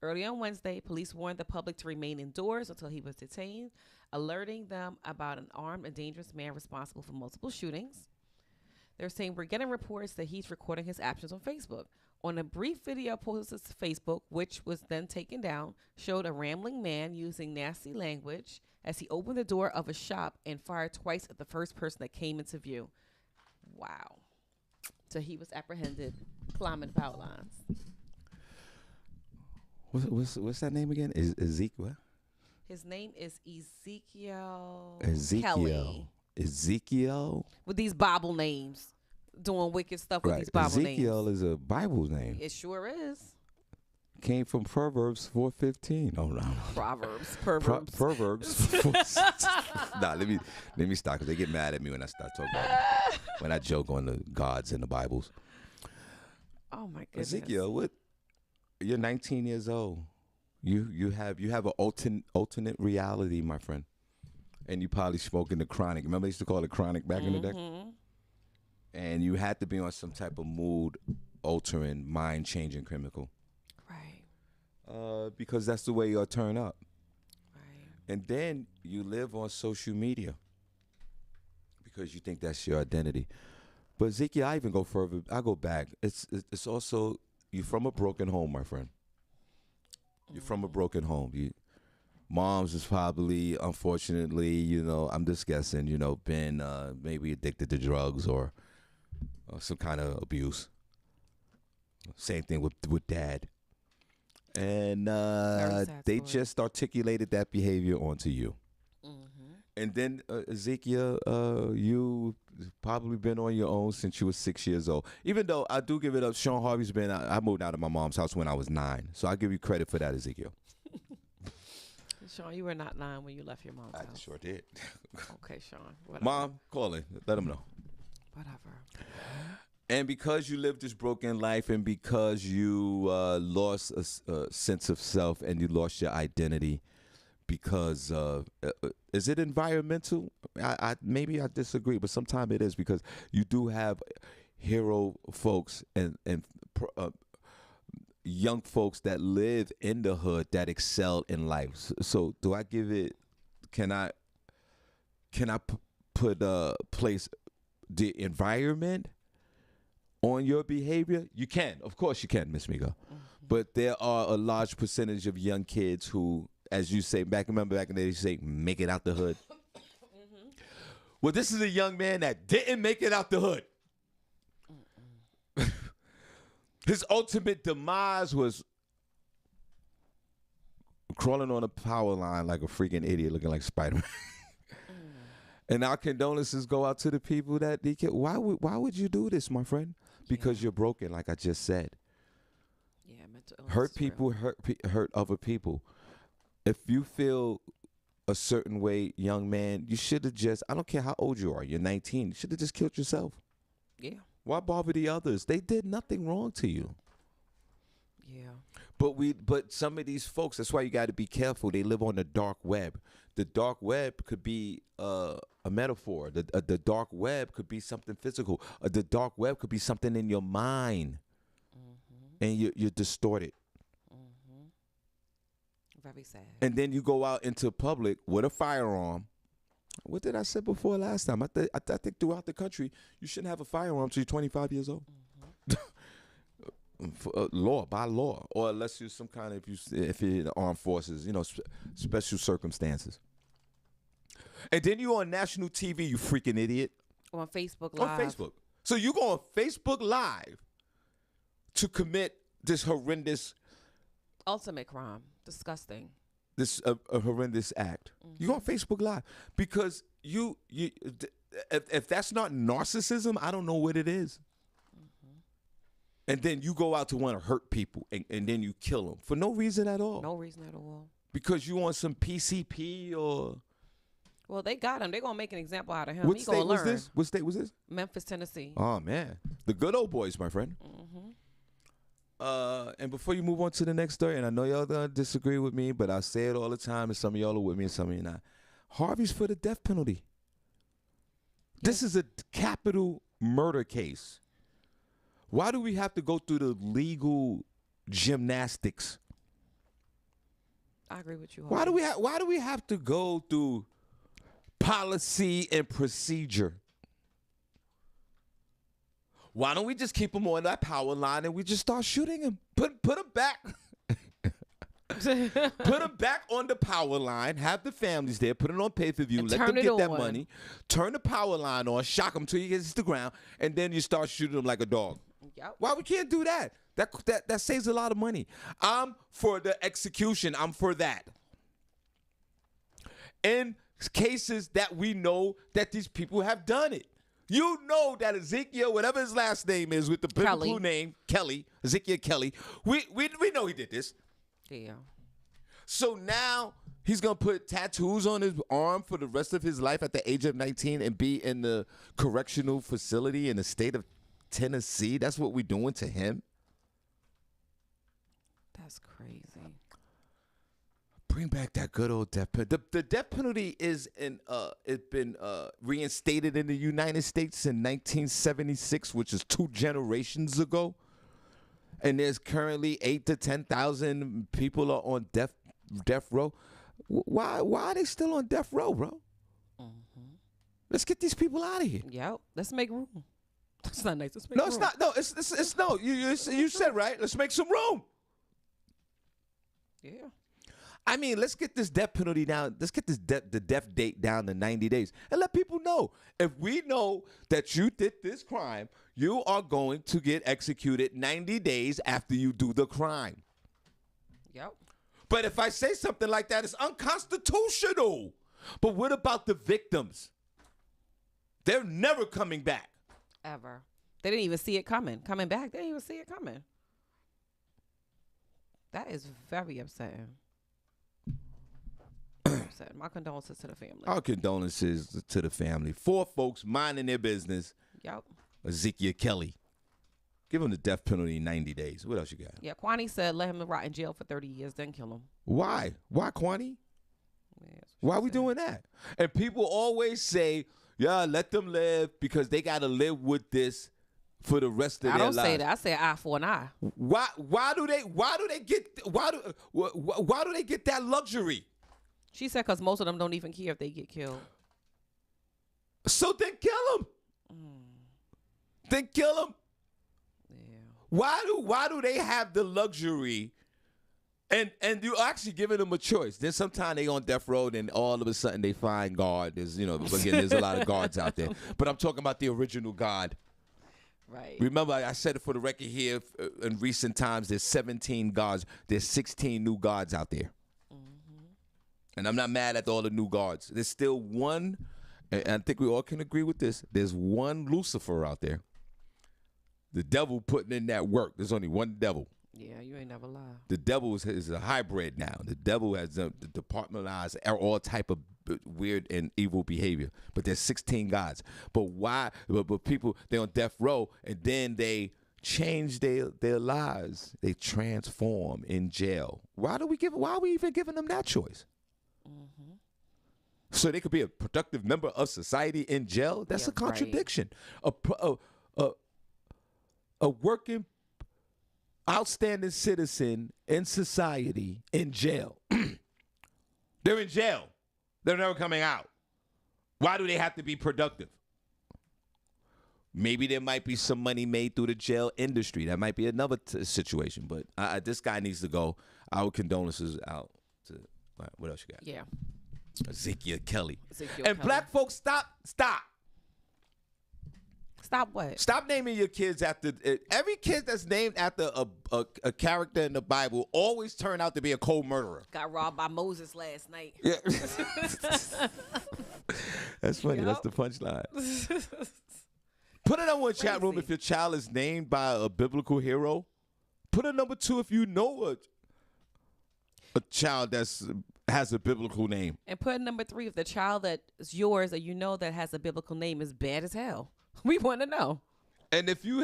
Early on Wednesday, police warned the public to remain indoors until he was detained, alerting them about an armed and dangerous man responsible for multiple shootings. They're saying we're getting reports that he's recording his actions on Facebook. On a brief video posted to Facebook, which was then taken down, showed a rambling man using nasty language as he opened the door of a shop and fired twice at the first person that came into view. Wow. So he was apprehended, climbing power lines. What's that name again? Ezekiel? His name is Ezekiel Ezekiel. Kelly. Ezekiel? With these Bible names. Doing wicked stuff with these Bible names. Ezekiel is a Bible name. It sure is. Came from Proverbs 4:15. Oh no. Proverbs. Proverbs. Nah, let me stop because they get mad at me when I start talking about it. When I joke on the gods in the Bibles. Oh my goodness. Ezekiel, what? You're 19 years old. You have an alternate reality, my friend. And you probably smoking the chronic. Remember they used to call it chronic back in the day? And you had to be on some type of mood altering, mind changing chemical. Right. Because that's the way you'll turn up. Right. And then you live on social media because you think that's your identity. But Ezekiel, I even go further. I go back. It's also, you're from a broken home, my friend. You're from a broken home. Moms is probably, unfortunately, I'm just guessing, been maybe addicted to drugs or some kind of abuse. Same thing with dad. And they just articulated that behavior onto you. And then, Ezekiel, you probably been on your own since you were 6 years old. Even though I do give it up, Shawn Harvey's been, I moved out of my mom's house when I was 9. So I give you credit for that, Ezekiel. Shawn, you were not 9 when you left your mom's house. I sure did. Okay, Shawn. Whatever. Mom, call in. Let them know. Whatever. And because you lived this broken life and because you lost a sense of self and you lost your identity, because is it environmental? Maybe I disagree, but sometimes it is because you do have hero folks and young folks that live in the hood that excel in life. So do I give it? Can I put place the environment on your behavior? You can, of course, you can, Miss Mika. But there are a large percentage of young kids who, as you say, remember back in the day, you say, make it out the hood. Well, this is a young man that didn't make it out the hood. His ultimate demise was crawling on a power line like a freaking idiot, looking like Spider-Man. And our condolences go out to the people that they killed. Why would you do this, my friend? Because you're broken, like I just said. Yeah, mental illness Hurt is people hurt other people. If you feel a certain way, young man, you should have just, I don't care how old you are, you're 19, you should have just killed yourself. Yeah. Why bother the others? They did nothing wrong to you. Yeah. But some of these folks, that's why you got to be careful. They live on the dark web. The dark web could be a metaphor. The dark web could be something physical. The dark web could be something in your mind, and you're distorted. Very sad. And then you go out into public with a firearm. What did I say before last time? I think throughout the country, you shouldn't have a firearm until you're 25 years old. law, by law, or unless you're some kind of if you're in the armed forces, special circumstances. And then you on national TV, you freaking idiot. On Facebook Live. On Facebook. So you go on Facebook Live to commit this horrendous, ultimate crime, disgusting. This a horrendous act. Mm-hmm. You go on Facebook Live because you if that's not narcissism, I don't know what it is. And then you go out to want to hurt people, and then you kill them for no reason at all. No reason at all. Because you want some PCP or... Well, they got him. They're going to make an example out of him. What state was this? What state was this? Memphis, Tennessee. Oh, man. The good old boys, my friend. Mm-hmm. And before you move on to the next story, and I know y'all going to disagree with me, but I say it all the time, and some of y'all are with me and some of you not. Harvey's for the death penalty. Yes. This is a capital murder case. Why do we have to go through the legal gymnastics? I agree with you. Why do we have to go through policy and procedure? Why don't we just keep him on that power line and we just start shooting him? Put him back. Put him back on the power line. Have the families there. Put it on pay-per-view. Let them get that money. Turn the power line on. Shock him till he gets to the ground, and then you start shooting him like a dog. Yep. Why we can't do that? That saves a lot of money. I'm for the execution. I'm for that. In cases that we know that these people have done it. You know that Ezekiel, whatever his last name is, with the biblical name Kelly, Ezekiel Kelly, we know he did this. Yeah. So now he's going to put tattoos on his arm for the rest of his life at the age of 19 and be in the correctional facility in the state of Tennessee. That's what we're doing to him. That's crazy. Bring back that good old death penalty. The death penalty it's been reinstated in the United States in 1976, which is 2 generations ago. And there's currently 8,000 to 10,000 people are on death row. Why are they still on death row, bro? Mm-hmm. Let's get these people out of here. Yep. Let's make room. That's not nice. Let's make room. No, it's not. No, it's no. You said right. Let's make some room. Yeah. I mean, let's get this death penalty down. Let's get the death date down to 90 days and let people know. If we know that you did this crime, you are going to get executed 90 days after you do the crime. Yep. But if I say something like that, it's unconstitutional. But what about the victims? They're never coming back. Ever. They didn't even see it coming. Coming back, they didn't even see it coming. That is very upsetting. My condolences to the family. Our condolences to the family. 4 folks minding their business. Yep. Ezekiel Kelly. Give him the death penalty in 90 days. What else you got? Yeah, Kwani said let him rot in jail for 30 years, then kill him. Why? Why, Kwani? Yeah, why are we doing that? And people always say, yeah, let them live because they got to live with this for the rest of their lives. I don't say that. I say eye for an eye. Why do they get that luxury? She said because most of them don't even care if they get killed. So then kill them. Then kill them. Yeah. Why do they have the luxury? And you're actually giving them a choice. Then sometimes they on death row, and all of a sudden they find God. There's again there's a lot of guards out there, but I'm talking about the original God. Right. Remember, I said it for the record here. In recent times, there's 17 gods. There's 16 new gods out there. And I'm not mad at all the new guards. There's still one, and I think we all can agree with this. There's one Lucifer out there. The devil putting in that work. There's only one devil. Yeah, you ain't never lie. The devil is a hybrid now. The devil has departmentalized all type of weird and evil behavior. But there's 16 gods. But why? But people, they're on death row, and then they change their lives. They transform in jail. Why are we even giving them that choice? Mm-hmm. So they could be a productive member of society in jail? That's a contradiction. Right. A working, outstanding citizen in society in jail. They're in jail. They're never coming out. Why do they have to be productive? Maybe there might be some money made through the jail industry. That might be another situation. But this guy needs to go. Our condolences out to what else you got? Yeah. Ezekiel Kelly. Ezekiel And Kelly. black folks, stop. Stop what? Stop naming your kids after every kid that's named after a character in the Bible always turn out to be a cold murderer. Got robbed by Moses last night. Yeah. That's funny. Yep. That's the punchline. Put a number in chat room if your child is named by a biblical hero. Put a number 2 if you know a child has a biblical name. And put number 3 if the child that is yours or you know that has a biblical name is bad as hell. We want to know. And if you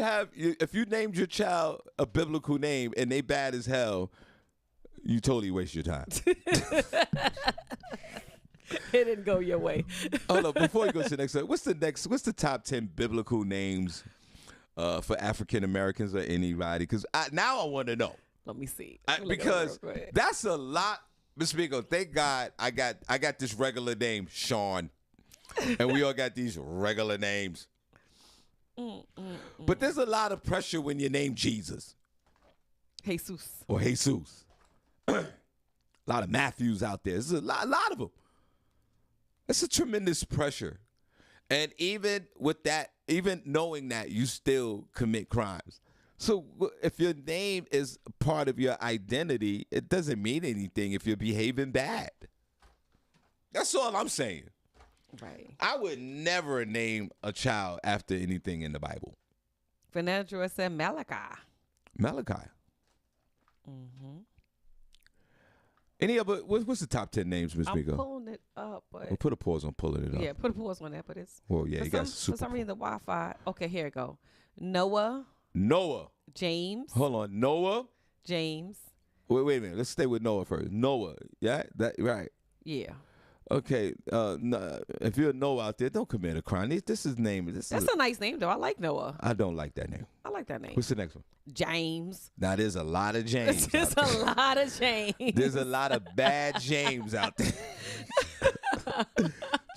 named your child a biblical name and they bad as hell, you totally waste your time. It didn't go your way. Hold on, before you go to the next one, what's the top 10 biblical names for African Americans or anybody? Because now I want to know. Let me see. Because that's a lot. Mr. Miko, thank God I got this regular name, Shawn. And we all got these regular names. But there's a lot of pressure when you name Jesus. Jesus. Or Jesus. A lot of Matthews out there. There's a lot of them. It's a tremendous pressure. And even with that, even knowing that, you still commit crimes. So if your name is part of your identity, it doesn't mean anything if you're behaving bad. That's all I'm saying. Right. I would never name a child after anything in the Bible. Fernando said Malachi. Malachi. Mm-hmm. Any other? What's the top 10 names, Ms. Miko? I'm pulling it up, but We'll put a pause on pulling it up. yeah, put a pause on that. But it's Well, yeah, you got for some reason the Wi-Fi. Okay, here it go. Noah, James. Hold on, Noah. James. Wait a minute. Let's stay with Noah first. Noah. Yeah, that right. Yeah. Okay. If you're a Noah out there, don't commit a crime. This is name. That's a nice name, though. I like Noah. I don't like that name. I like that name. What's the next one? James. Now there's a lot of James. There's a lot of James. There's a lot of bad James out there.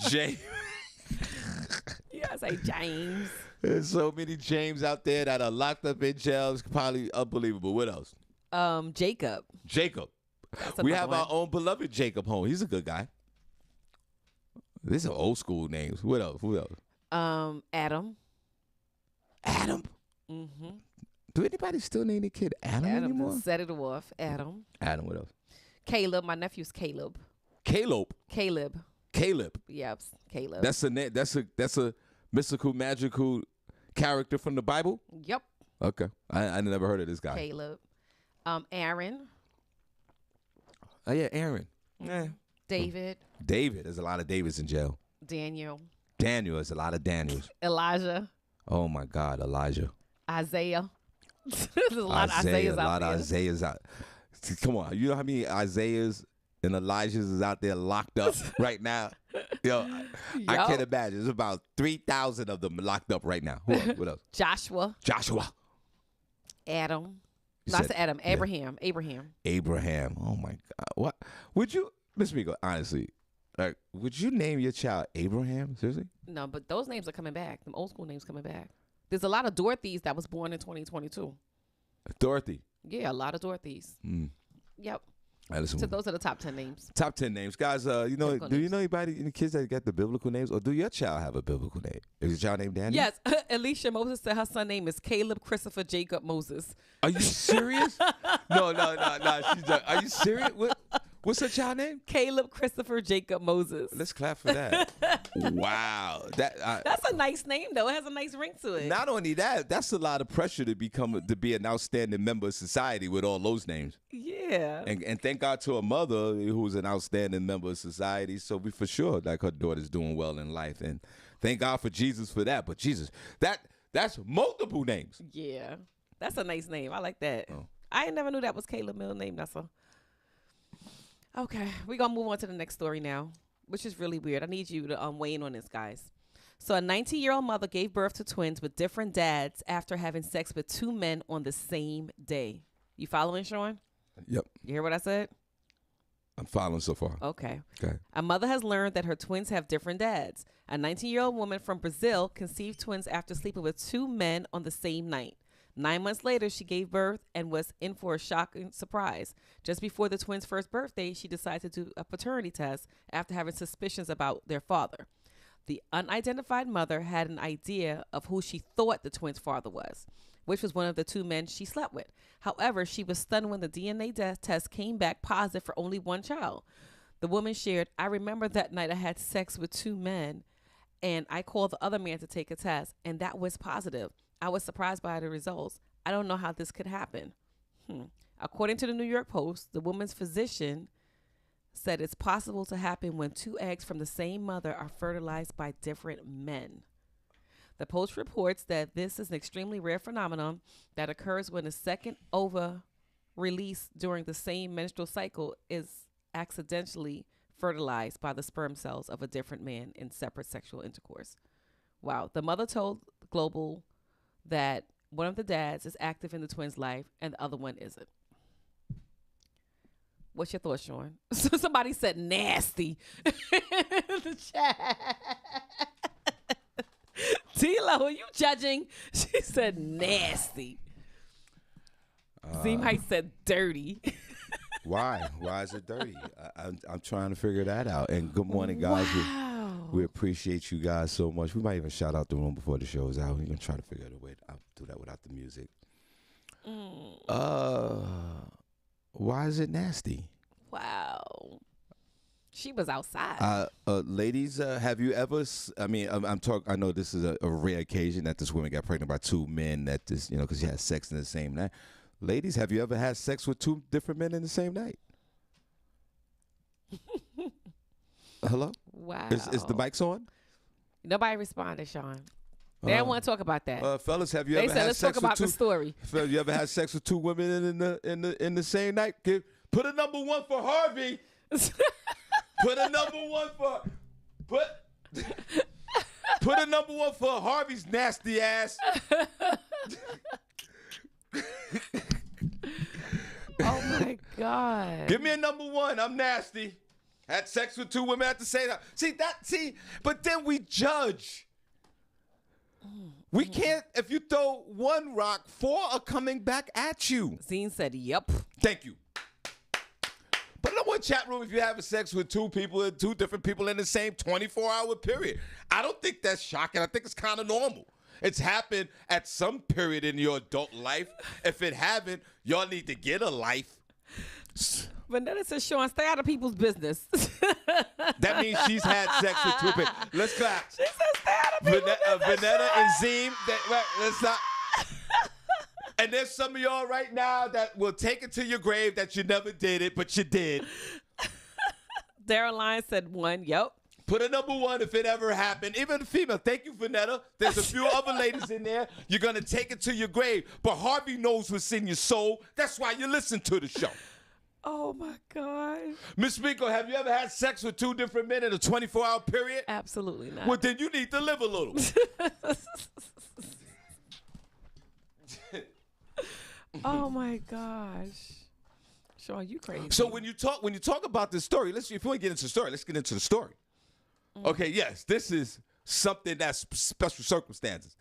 James. You gotta say James. There's so many James out there that are locked up in jail. It's probably unbelievable. What else? Jacob. We have our own beloved Jacob home. He's a good guy. These are old school names. What else? Who else? Adam. Mm-hmm. Do anybody still name their kid Adam anymore? Set it off. Adam. What else? Caleb. My nephew's Caleb. Caleb. Yep. Caleb. That's a name. That's a mystical, magical character from the Bible. Yep. Okay, I never heard of this guy. Caleb. Aaron. Oh yeah, Aaron. Yeah. David. There's a lot of Davids in jail. Daniel. There's a lot of Daniels. Elijah. Oh my God, Elijah. Isaiah. There's a lot of Isaiahs out there. Isaiahs out. Come on, you know how many Isaiahs and Elijahs is out there locked up right now? Yo, I can't imagine. There's about 3,000 of them locked up right now. Who else? What else? Joshua. Adam. Not Adam. Abraham. Abraham. Oh my God. What would you, Miss Miko? Honestly, like, would you name your child Abraham? Seriously? No, but those names are coming back. Them old school names coming back. There's a lot of Dorothys that was born in 2022. Dorothy. Yeah, a lot of Dorothys. Yep. All right, So those are the top 10 names. Top 10 names, guys. Do you know anybody, any kids that got the biblical names, or do your child have a biblical name? Is your child named Daniel? Yes, Alicia Moses said her son name is Caleb Christopher Jacob Moses. Are you serious? No. She's like, are you serious? What's her child name? Caleb Christopher Jacob Moses. Let's clap for that. Wow, that's a nice name though. It has a nice ring to it. Not only that, that's a lot of pressure to be an outstanding member of society with all those names. Yeah. And thank God to a mother who's an outstanding member of society. So we for sure like her daughter's doing well in life, and thank God for Jesus for that. But Jesus, that's multiple names. Yeah, that's a nice name. I like that. Oh. I never knew that was Caleb's middle name. That's a. Okay, we're going to move on to the next story now, which is really weird. I need you to weigh in on this, guys. So a 19-year-old mother gave birth to twins with different dads after having sex with 2 men on the same day. You following, Shawn? Yep. You hear what I said? I'm following so far. Okay. Okay. A mother has learned that her twins have different dads. A 19-year-old woman from Brazil conceived twins after sleeping with 2 men on the same night. 9 months later, she gave birth and was in for a shocking surprise. Just before the twins' first birthday, she decided to do a paternity test after having suspicions about their father. The unidentified mother had an idea of who she thought the twins' father was, which was one of the 2 men she slept with. However, she was stunned when the DNA test came back positive for only 1 child. The woman shared, "I remember that night I had sex with 2 men, and I called the other man to take a test, and that was positive. I was surprised by the results. I don't know how this could happen." According to the New York Post, the woman's physician said it's possible to happen when 2 eggs from the same mother are fertilized by different men. The Post reports that this is an extremely rare phenomenon that occurs when a second ova released during the same menstrual cycle is accidentally fertilized by the sperm cells of a different man in separate sexual intercourse. Wow. The mother told Global that one of the dads is active in the twins' life and the other one isn't. What's your thoughts, Shawn? So somebody said nasty in the chat. Tila, are you judging? She said nasty. Zimai said dirty. Why? Why is it dirty? I'm trying to figure that out. And good morning, guys. Wow. We appreciate you guys so much. We might even shout out the room before the show is out. We're going to try to figure out a way. I'll do that without the music. Why is it nasty? Wow. She was outside. Ladies, have you ever? I know this is a rare occasion that this woman got pregnant by 2 men. That this, because she had sex in the same night. Ladies, have you ever had sex with 2 different men in the same night? Hello? Wow. Is the mics on? Nobody responded, Shawn. They don't want to talk about that. Fellas, have you They ever said, had let's sex talk about with 2? the story. Fellas, you ever had sex with 2 women in the same night? Put a number 1 for Harvey. Put a number 1 for put a number 1 for Harvey's nasty ass. Oh my God. Give me a number 1. I'm nasty. Had sex with 2 women at the same time. See, but then we judge. We can't, if you throw 1 rock, 4 are coming back at you. Zine said, yep. Thank you. But in one chat room, if you're having sex with 2 people, 2 different people in the same 24-hour period, I don't think that's shocking. I think it's kind of normal. It's happened at some period in your adult life. If it haven't, y'all need to get a life. Vanetta says, Shawn, stay out of people's business. That means she's had sex with 2 people. Let's clap. She said, stay out of people's business. Vanetta and Zim, let's not. And there's some of y'all right now that will take it to your grave that you never did it, but you did. Daryl Lyons said 1. Yep. Put a number 1 if it ever happened. Even a female. Thank you, Vanetta. There's a few other ladies in there. You're going to take it to your grave. But Harvey knows what's in your soul. That's why you listen to the show. Oh, my God. Miss Miko, have you ever had sex with 2 different men in a 24-hour period? Absolutely not. Well, then you need to live a little. Oh, my gosh. Shawn, you crazy. So when you talk about this story, if you want to get into the story, let's get into the story. Okay, yes, this is something that's special circumstances.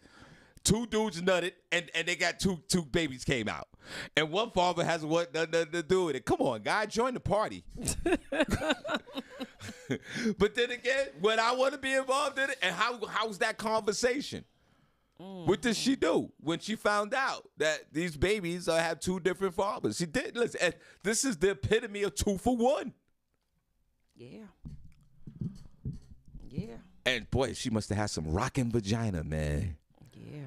2 dudes nutted, and they got two babies came out. And one father hasn't what nothing to do with it. Come on, guy, join the party. But then again, when I want to be involved in it, and how's that conversation? What did she do when she found out that these babies have 2 different fathers? She did. Listen, and this is the epitome of 2 for 1. Yeah. Yeah. And boy, she must have had some rockin' vagina, man. Yeah.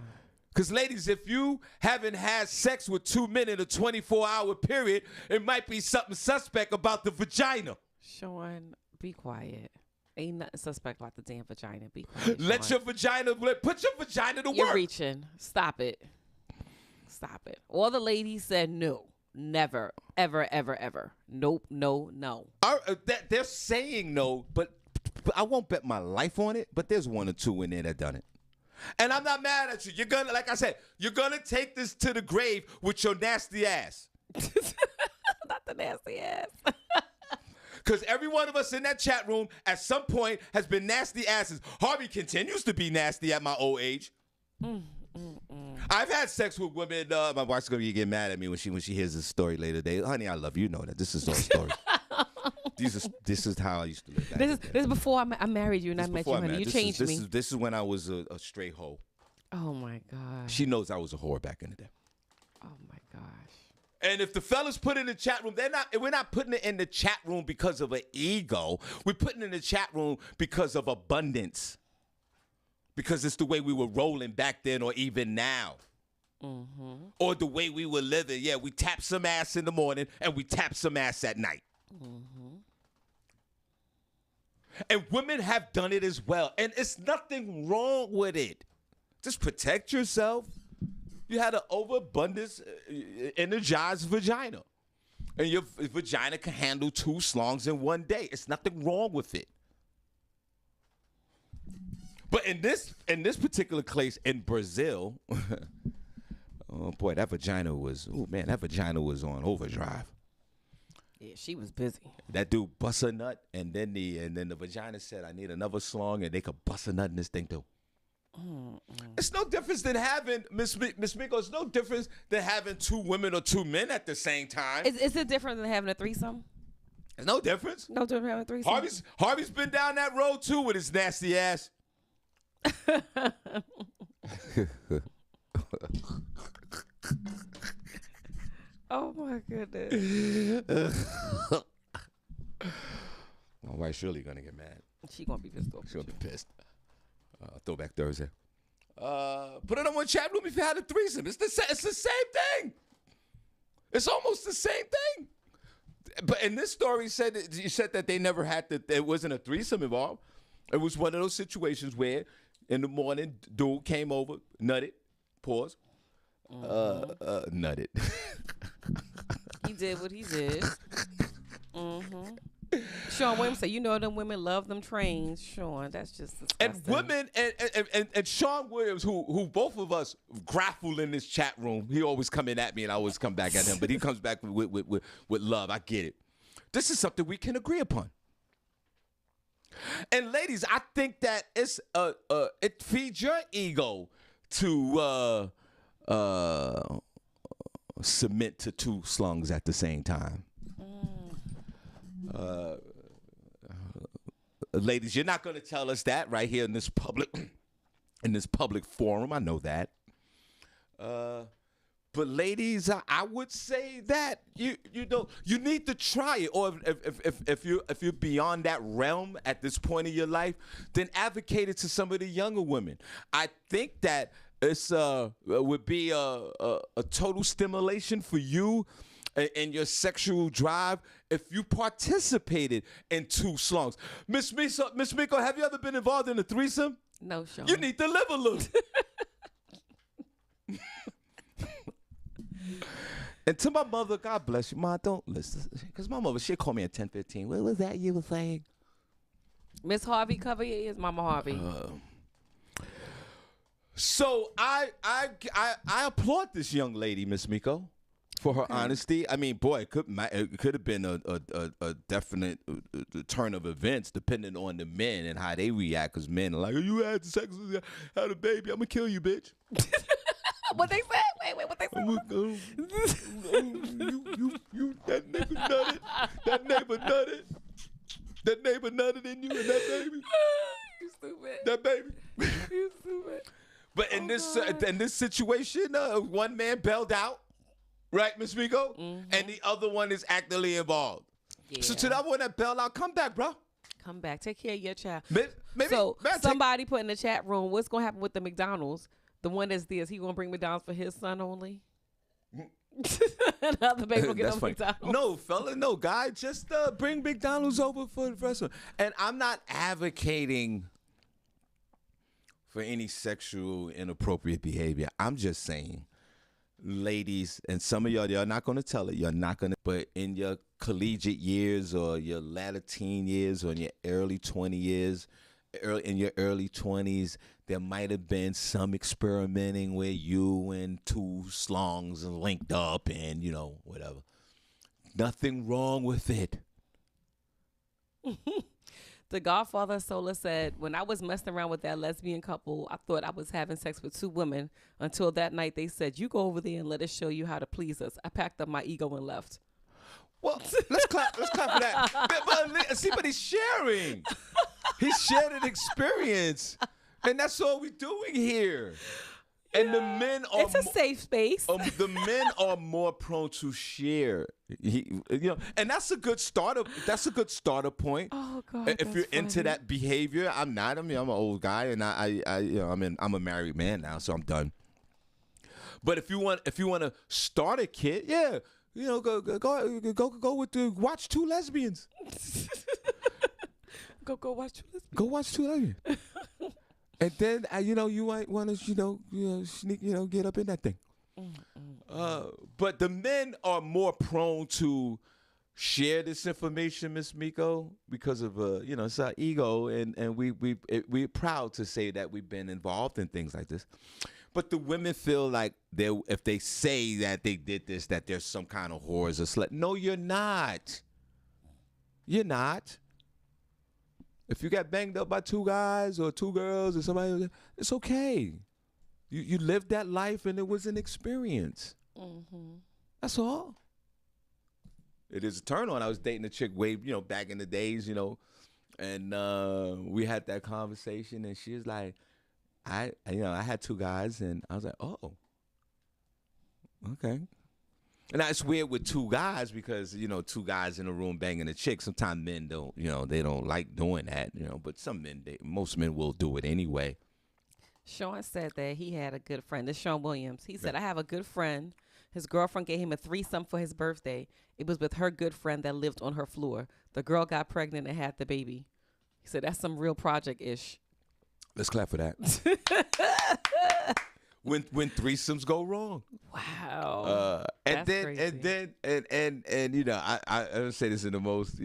Because ladies, if you haven't had sex with 2 men in a 24-hour period, it might be something suspect about the vagina. Shawn, be quiet. Ain't nothing suspect about the damn vagina. Be quiet, Let Shawn. your vagina, put your vagina to You're work. reaching. Stop it. Stop it. All the ladies said no. Never. Ever, ever, ever. Nope. No, no. They're saying no, but I won't bet my life on it, but there's 1 or 2 in there that done it. And I'm not mad at you. You're gonna, like I said, you're gonna take this to the grave with your nasty ass. Not the nasty ass. Because every one of us in that chat room at some point has been nasty asses. Harvey continues to be nasty at my old age. I've had sex with women. My wife's gonna get mad at me when she hears this story later today. Honey, I love you. You know that this is our story. This is how I used to live. This is before I married you and I met you, honey. You changed me. This is when I was a straight hoe. Oh my gosh. She knows I was a whore back in the day. Oh my gosh. And if the fellas put it in the chat room, we're not putting it in the chat room because of an ego. We're putting it in the chat room because of abundance. Because it's the way we were rolling back then or even now. Mm-hmm. Or the way we were living. Yeah, we tap some ass in the morning and we tap some ass at night. Mm-hmm. And women have done it as well. And it's nothing wrong with it. Just protect yourself. You had an overabundance, energized vagina. And your vagina can handle 2 slongs in one day. It's nothing wrong with it. But in this particular case in Brazil, oh boy, that vagina was on overdrive. Yeah, she was busy. That dude bust a nut, and then the vagina said, "I need another slong," and they could bust a nut in this thing too. It's no difference than having Miss Miko. It's no difference than having 2 women or 2 men at the same time. Is it different than having a threesome? There's no difference. No difference than having a threesome. Harvey's been down that road too with his nasty ass. Oh my goodness. My wife's surely gonna get mad. She gonna be pissed off. She'll be pissed. Throwback Thursday. Put it on one chat room if you had a threesome. It's the same thing. It's almost the same thing. But in this story, you said that they never had there wasn't a threesome involved. It was one of those situations where in the morning, dude came over, nutted, pause, nutted. He did what he did. Mm-hmm. Shawn Williams said, "You know them women love them trains." Shawn, that's just disgusting. And women and Shawn Williams, who both of us grapple in this chat room. He always coming at me, and I always come back at him. But he comes back with love. I get it. This is something we can agree upon. And ladies, I think that it feeds your ego to submit to 2 slungs at the same time. Ladies, you're not going to tell us that right here in this public forum. I know that. But ladies, I would say that you need to try it. Or if you're beyond that realm at this point in your life, then advocate it to some of the younger women. I think that it's would be a total stimulation for you and your sexual drive if you participated in 2 slongs. Miss Miko, have you ever been involved in a threesome? No, Shawn. You need to live a little. And to my mother, God bless you, Ma, don't listen. Because my mother, she'll call me at 10:15. What was that you were saying? Miss Harvey, cover your ears, Mama Harvey. So I applaud this young lady, Miss Miko, for her honesty. I mean, boy, it could have been a definite turn of events depending on the men and how they react. Because men are like, "You had sex, had a baby, I'm gonna kill you, bitch." What they said? Wait, what they said? You, that nigga nutted. That neighbor nutted in you and that baby. You stupid. That baby. You stupid. But in this situation, one man bailed out, right, Miss Miko? Mm-hmm. And the other one is actively involved. Yeah. So to that one that bailed out, come back, bro. Come back. Take care of your child. Maybe, so somebody put in the chat room, what's going to happen with the McDonald's? The one that's this, he going to bring McDonald's for his son only? Another baby will get no McDonald's. No, fella, no, guy. Just bring McDonald's over for the restaurant. And I'm not advocating for any sexual inappropriate behavior. I'm just saying, ladies, and some of y'all not going to tell it. You're not going to. But in your collegiate years or your latter teen years or in your early 20 years, in your early 20s, there might have been some experimenting where you and 2 slongs linked up and, whatever. Nothing wrong with it. The Godfather Solar said, when I was messing around with that lesbian couple, I thought I was having sex with 2 women until that night they said, you go over there and let us show you how to please us. I packed up my ego and left. Well, let's clap for that. But he's sharing. He shared an experience. And that's all we're doing here. And the men are it's a safe space. The men are more prone to share. And that's a good starter. That's a good starter point. Oh God! If you're into that behavior, I'm not. I mean, I'm an old guy, and I'm a married man now, so I'm done. But if you want to start a kid, yeah, go with watch 2 lesbians. Go watch 2 lesbians. Go watch 2 lesbians. And then you might want to sneak get up in that thing. But the men are more prone to share this information, Miss Miko, because of it's our ego, and we're proud to say that we've been involved in things like this. But the women feel like if they say that they did this, that there's some kind of whores or slut. No, you're not. You're not. If you got banged up by 2 guys or 2 girls or somebody, it's okay. You lived that life and it was an experience. Mm-hmm. That's all. It is a turn on. I was dating a chick way, back in the days, and we had that conversation, and she was like, I had 2 guys, and I was like, oh, okay. And that's weird with 2 guys because, 2 guys in a room banging a chick. Sometimes men don't, they don't like doing that, but most men will do it anyway. Shawn said that he had a good friend. This is Shawn Williams. He said, I have a good friend. His girlfriend gave him a threesome for his birthday. It was with her good friend that lived on her floor. The girl got pregnant and had the baby. He said, that's some real project-ish. Let's clap for that. When threesomes go wrong. Wow. And That's then I don't say this in the most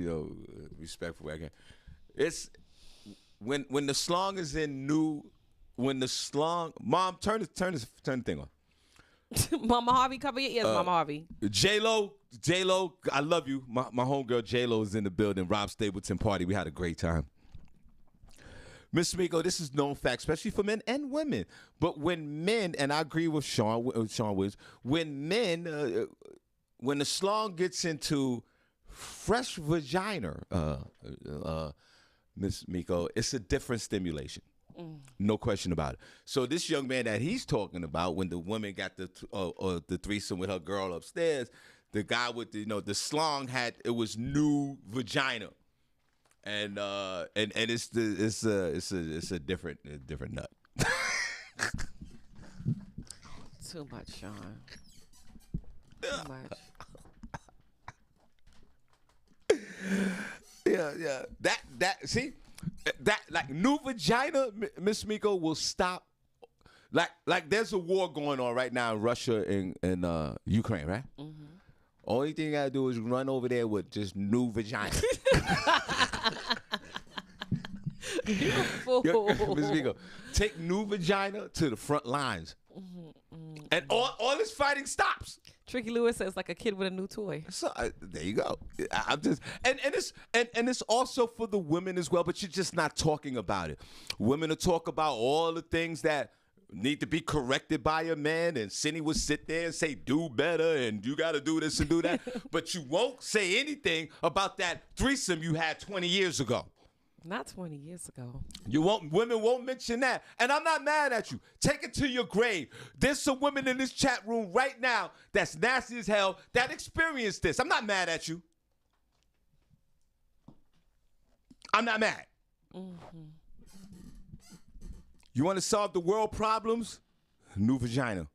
respectful way I can. It's when the slong is in Mom, turn the thing on. Mama Harvey, cover your ears, Mama Harvey. J-Lo, I love you. My homegirl J-Lo is in the building. Rob Stapleton party. We had a great time. Miss Miko, this is known fact, especially for men and women. But when men, and I agree with Shawn Williams, when men, when the slong gets into fresh vagina, Miss Miko, it's a different stimulation. No question about it. So this young man that he's talking about, when the woman got the threesome with her girl upstairs, the guy with the slong it was new vagina. And it's a different nut. Too much, Shawn. Too much. Yeah. That like new vagina, Miss Miko, will stop. Like there's a war going on right now in Russia and Ukraine, right? Mm-hmm. Only thing you gotta do is run over there with just new vagina. Miss Miko, take new vagina to the front lines, and all this fighting stops. Tricky Lewis says like a kid with a new toy. So there you go. I'm just and it's also for the women as well, but you're just not talking about it. Women will talk about all the things that need to be corrected by a man, and Senny would sit there and say, do better, and you got to do this and do that. But you won't say anything about that threesome you had 20 years ago. Not 20 years ago. Women won't mention that. And I'm not mad at you. Take it to your grave. There's some women in this chat room right now that's nasty as hell that experienced this. I'm not mad at you. I'm not mad. Mm-hmm. You want to solve the world problems? New vagina.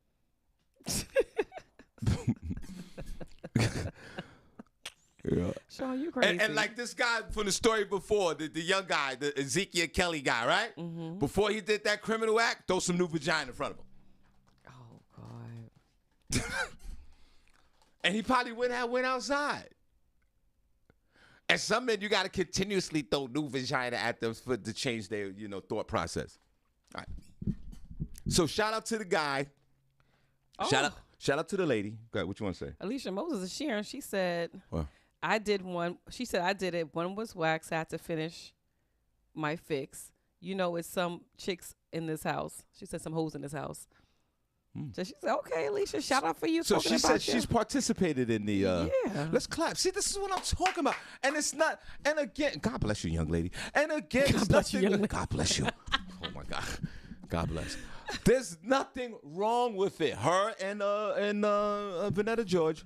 Yeah. Shawn, you crazy. And like this guy from the story before, the young guy, the Ezekiel Kelly guy, right? Mm-hmm. Before he did that criminal act, throw some new vagina in front of him. Oh, God. And he probably went outside. And some men, you got to continuously throw new vagina at them to change their, thought process. All right. So shout out to the guy. Oh. Shout out to the lady. Go ahead, what you want to say? Alicia Moses is sharing. She said, I did one. She said I did it. One was wax. I had to finish my fix. You know, it's some chicks in this house. She said some hoes in this house. So she said, okay, Alicia, shout out for you. So she said she's participated in the. Yeah. Let's clap. See, this is what I'm talking about. And it's not. And again, God bless you, young lady. And again, God bless you, young lady. God bless you. Oh my God. God bless. There's nothing wrong with it. Her and Vanetta George.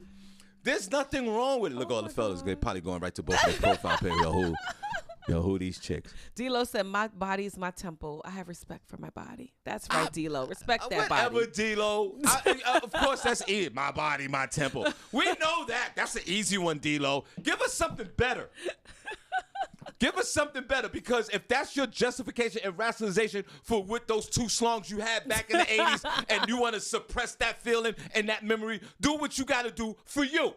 There's nothing wrong with it. Look, all the fellas, they probably going right to both their profile page. Yo, who these chicks? D-Lo said, my body is my temple. I have respect for my body. That's right, D-Lo. Respect that whatever, body. D-Lo. Of course, that's it. My body, my temple. We know that. That's an easy one, D-Lo. Give us something better. Give us something better, because if that's your justification and rationalization for what those two songs you had back in the 80s and you want to suppress that feeling and that memory, do what you got to do for you.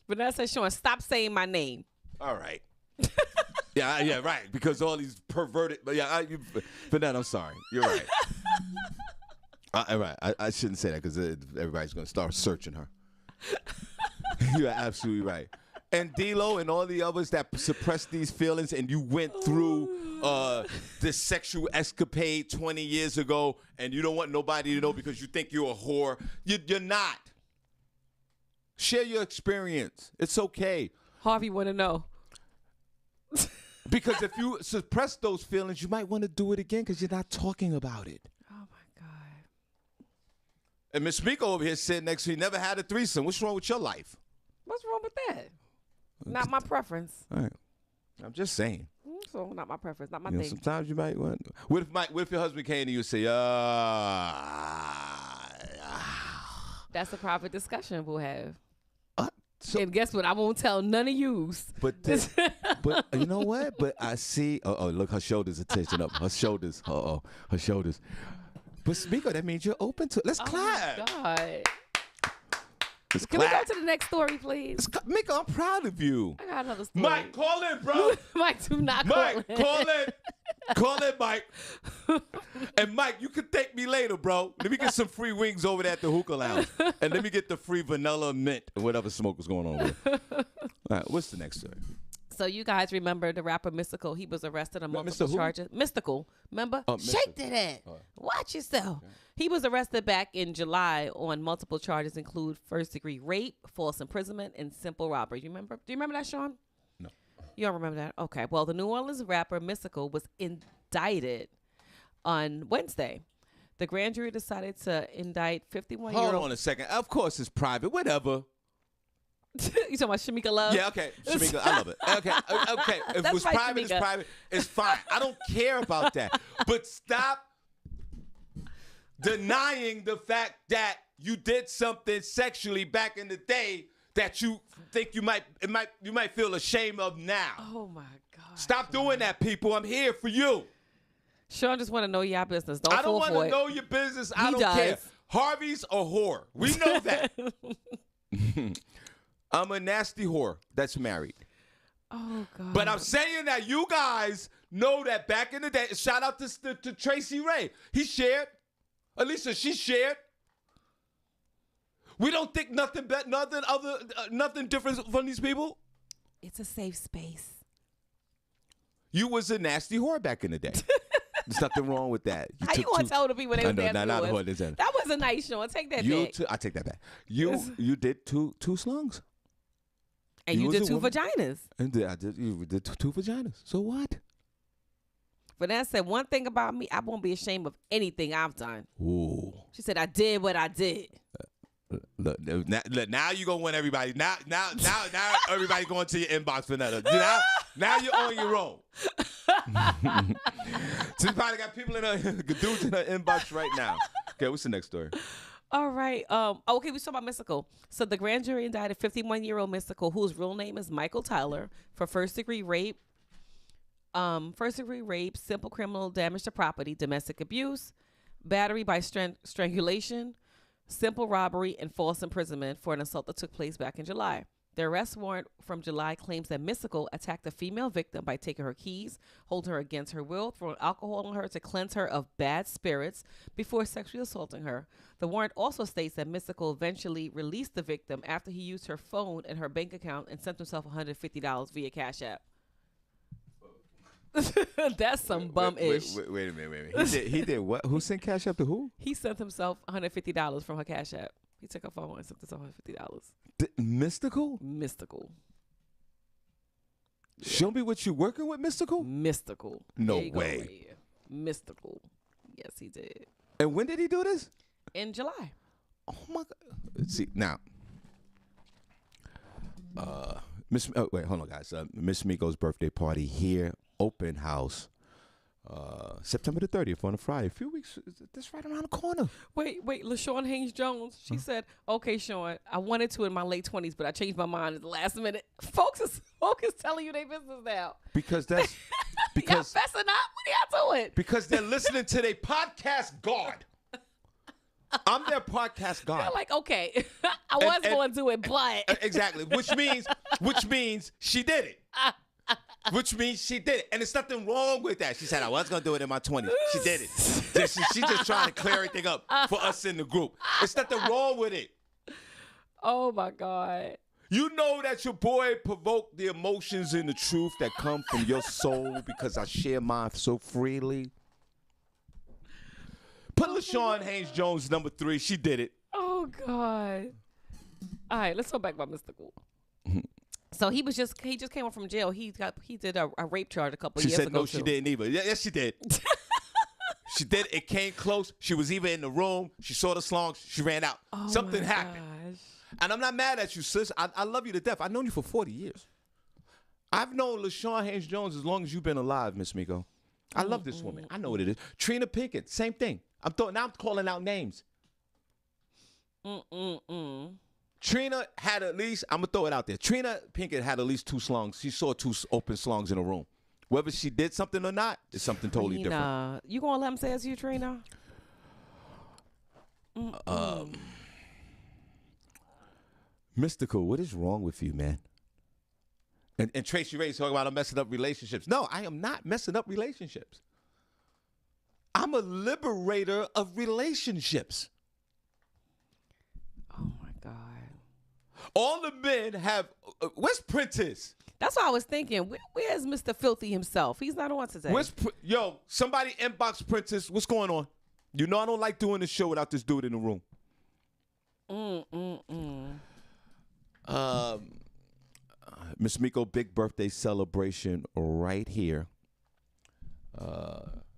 Vanessa Shawn, stop saying my name. All right. Yeah, right. Because all these perverted, but yeah, Vanessa, I'm sorry. You're right. All right. I shouldn't say that because everybody's going to start searching her. You're absolutely right. And D-Lo and all the others that suppressed these feelings, and you went through this sexual escapade 20 years ago, and you don't want nobody to know because you think you're a whore. You're not. Share your experience. It's okay. Harvey want to know. Because if you suppress those feelings, you might want to do it again because you're not talking about it. Oh, my God. And Miss Miko over here sitting next to you, never had a threesome. What's wrong with your life? What's wrong with that? Not my preference. All right. I'm just saying. So not my preference, not my You know, thing. sometimes you might want. What if your husband came to you and say, That's a private discussion we'll have. so, And guess what? I won't tell none of yous. but you know what? But I see. Oh, look, her shoulders are tension up. Her shoulders. Her shoulders. But Miko, that means you're open to it. Let's clap. Oh my God. Let's Can we clap. go to the next story, please? Miko, I'm proud of you. I got another story. Mike, call in, bro. Mike, do not Mike, call in. call in. Call in, Mike. And Mike, you can thank me later, bro. Let me get some free wings over there at the hookah lounge. And let me get the free vanilla mint or whatever smoke was going on with it. All right, what's the next story? So you guys remember the rapper Mystical? He was arrested on multiple Mr. who? charges. Mystical, remember? Shake that ass. Watch yourself. Okay. He was arrested back in July on multiple charges, include first-degree rape, false imprisonment, and simple robbery. You remember? Do you remember that, Shawn? No. You don't remember that? Okay. Well, the New Orleans rapper Mystical was indicted on Wednesday. The grand jury decided to indict 51-year-old. Hold on a second. Of course it's private. Whatever. You talking about Shamika Love? Yeah, okay. Shamika, I love it. Okay. If it was right, private, Shamika. it's private. It's fine. I don't care about that. But stop denying the fact that you did something sexually back in the day that you think you might feel ashamed of now. Oh my God. Stop doing that, people. I'm here for you. Shawn just want to know your business. I don't fall want for to it. know your business. I don't does. care. Harvey's a whore. We know that. I'm a nasty whore that's married. Oh, God. But I'm saying that you guys know that back in the day, shout out to Tracy Ray. He shared. Alicia, she shared. We don't think nothing different from these people. It's a safe space. You was a nasty whore back in the day. There's nothing wrong with that. How you going to tell the people they was nasty? That wasn't nice, Shawn. Take that back. I take that back. You did two slungs. And you did two vaginas. And you did two vaginas. So what? Vanessa said, one thing about me, I won't be ashamed of anything I've done. Ooh. She said, I did what I did. Look, now you gonna win everybody. Now everybody going to your inbox, Vanessa. Now you're on your own. So you probably got people dudes in her inbox right now. Okay, what's the next story? All right. Okay, we talking about Mystical. So the grand jury indicted 51-year-old Mystical, whose real name is Michael Tyler, for first-degree rape, simple criminal damage to property, domestic abuse, battery by strangulation, simple robbery, and false imprisonment for an assault that took place back in July. The arrest warrant from July claims that Mystical attacked a female victim by taking her keys, holding her against her will, throwing alcohol on her to cleanse her of bad spirits before sexually assaulting her. The warrant also states that Mystical eventually released the victim after he used her phone and her bank account and sent himself $150 via Cash App. That's some bum-ish. Wait a minute. He did what? Who sent Cash App to who? He sent himself $150 from her Cash App. He took her phone and sent himself $150. Mystical? Mystical. Show me what you working with, Mystical? Mystical. No There you go way. right here. Mystical. Yes, he did. And when did he do this? In July. Oh my God. See now. Wait, hold on, guys. Miss Miko's birthday party here, open house. September the 30th on a Friday. A few weeks. That's right around the corner. Wait, LaShawn Haynes Jones. She said, "Okay, Shawn, I wanted to in my late 20s, but I changed my mind at the last minute." Folks is telling you their business now. Because that's Y'all fessing up? What are y'all doing? because they're listening to their podcast guard. I'm their podcast guard. They're like, okay, I was going to do it, but Exactly. Which means she did it. Which means she did it. And there's nothing wrong with that. She said, I was going to do it in my 20s. She did it. She's just trying to clear everything up for us in the group. There's nothing wrong with it. oh my God. You know that your boy provoked the emotions and the truth that come from your soul because I share mine so freely. Put LaShawn Haynes Jones number 3. She did it. Oh God. All right, let's go back about Mystical. So he just came up from jail. He did a rape charge a couple She years said ago. no, she didn't either. Yes, she did. She did. It came close. She was even in the room. She saw the slongs. She ran out. Oh Something my happened. gosh. And I'm not mad at you, sis. I love you to death. I've known you for 40 years. I've known LaShawn Haynes Jones as long as you've been alive, Miss Miko. I love this woman. I know what it is. Trina Pinkett, same thing. Now I'm calling out names. Trina had at least, I'm going to throw it out there. Trina Pinkett had at least 2 slongs. She saw 2 open slongs in a room. Whether she did something or not is something totally different. You going to let him say it's you, Trina? Mystical, what is wrong with you, man? And Tracy Ray's talking about I'm messing up relationships. No, I am not messing up relationships. I'm a liberator of relationships. Oh my God. All the men have. Where's Prentice? That's what I was thinking. Where's Mr. Filthy himself? He's not on today. Yo, somebody inbox Prentice. What's going on? You know I don't like doing this show without this dude in the room. Miss Miko, big birthday celebration right here.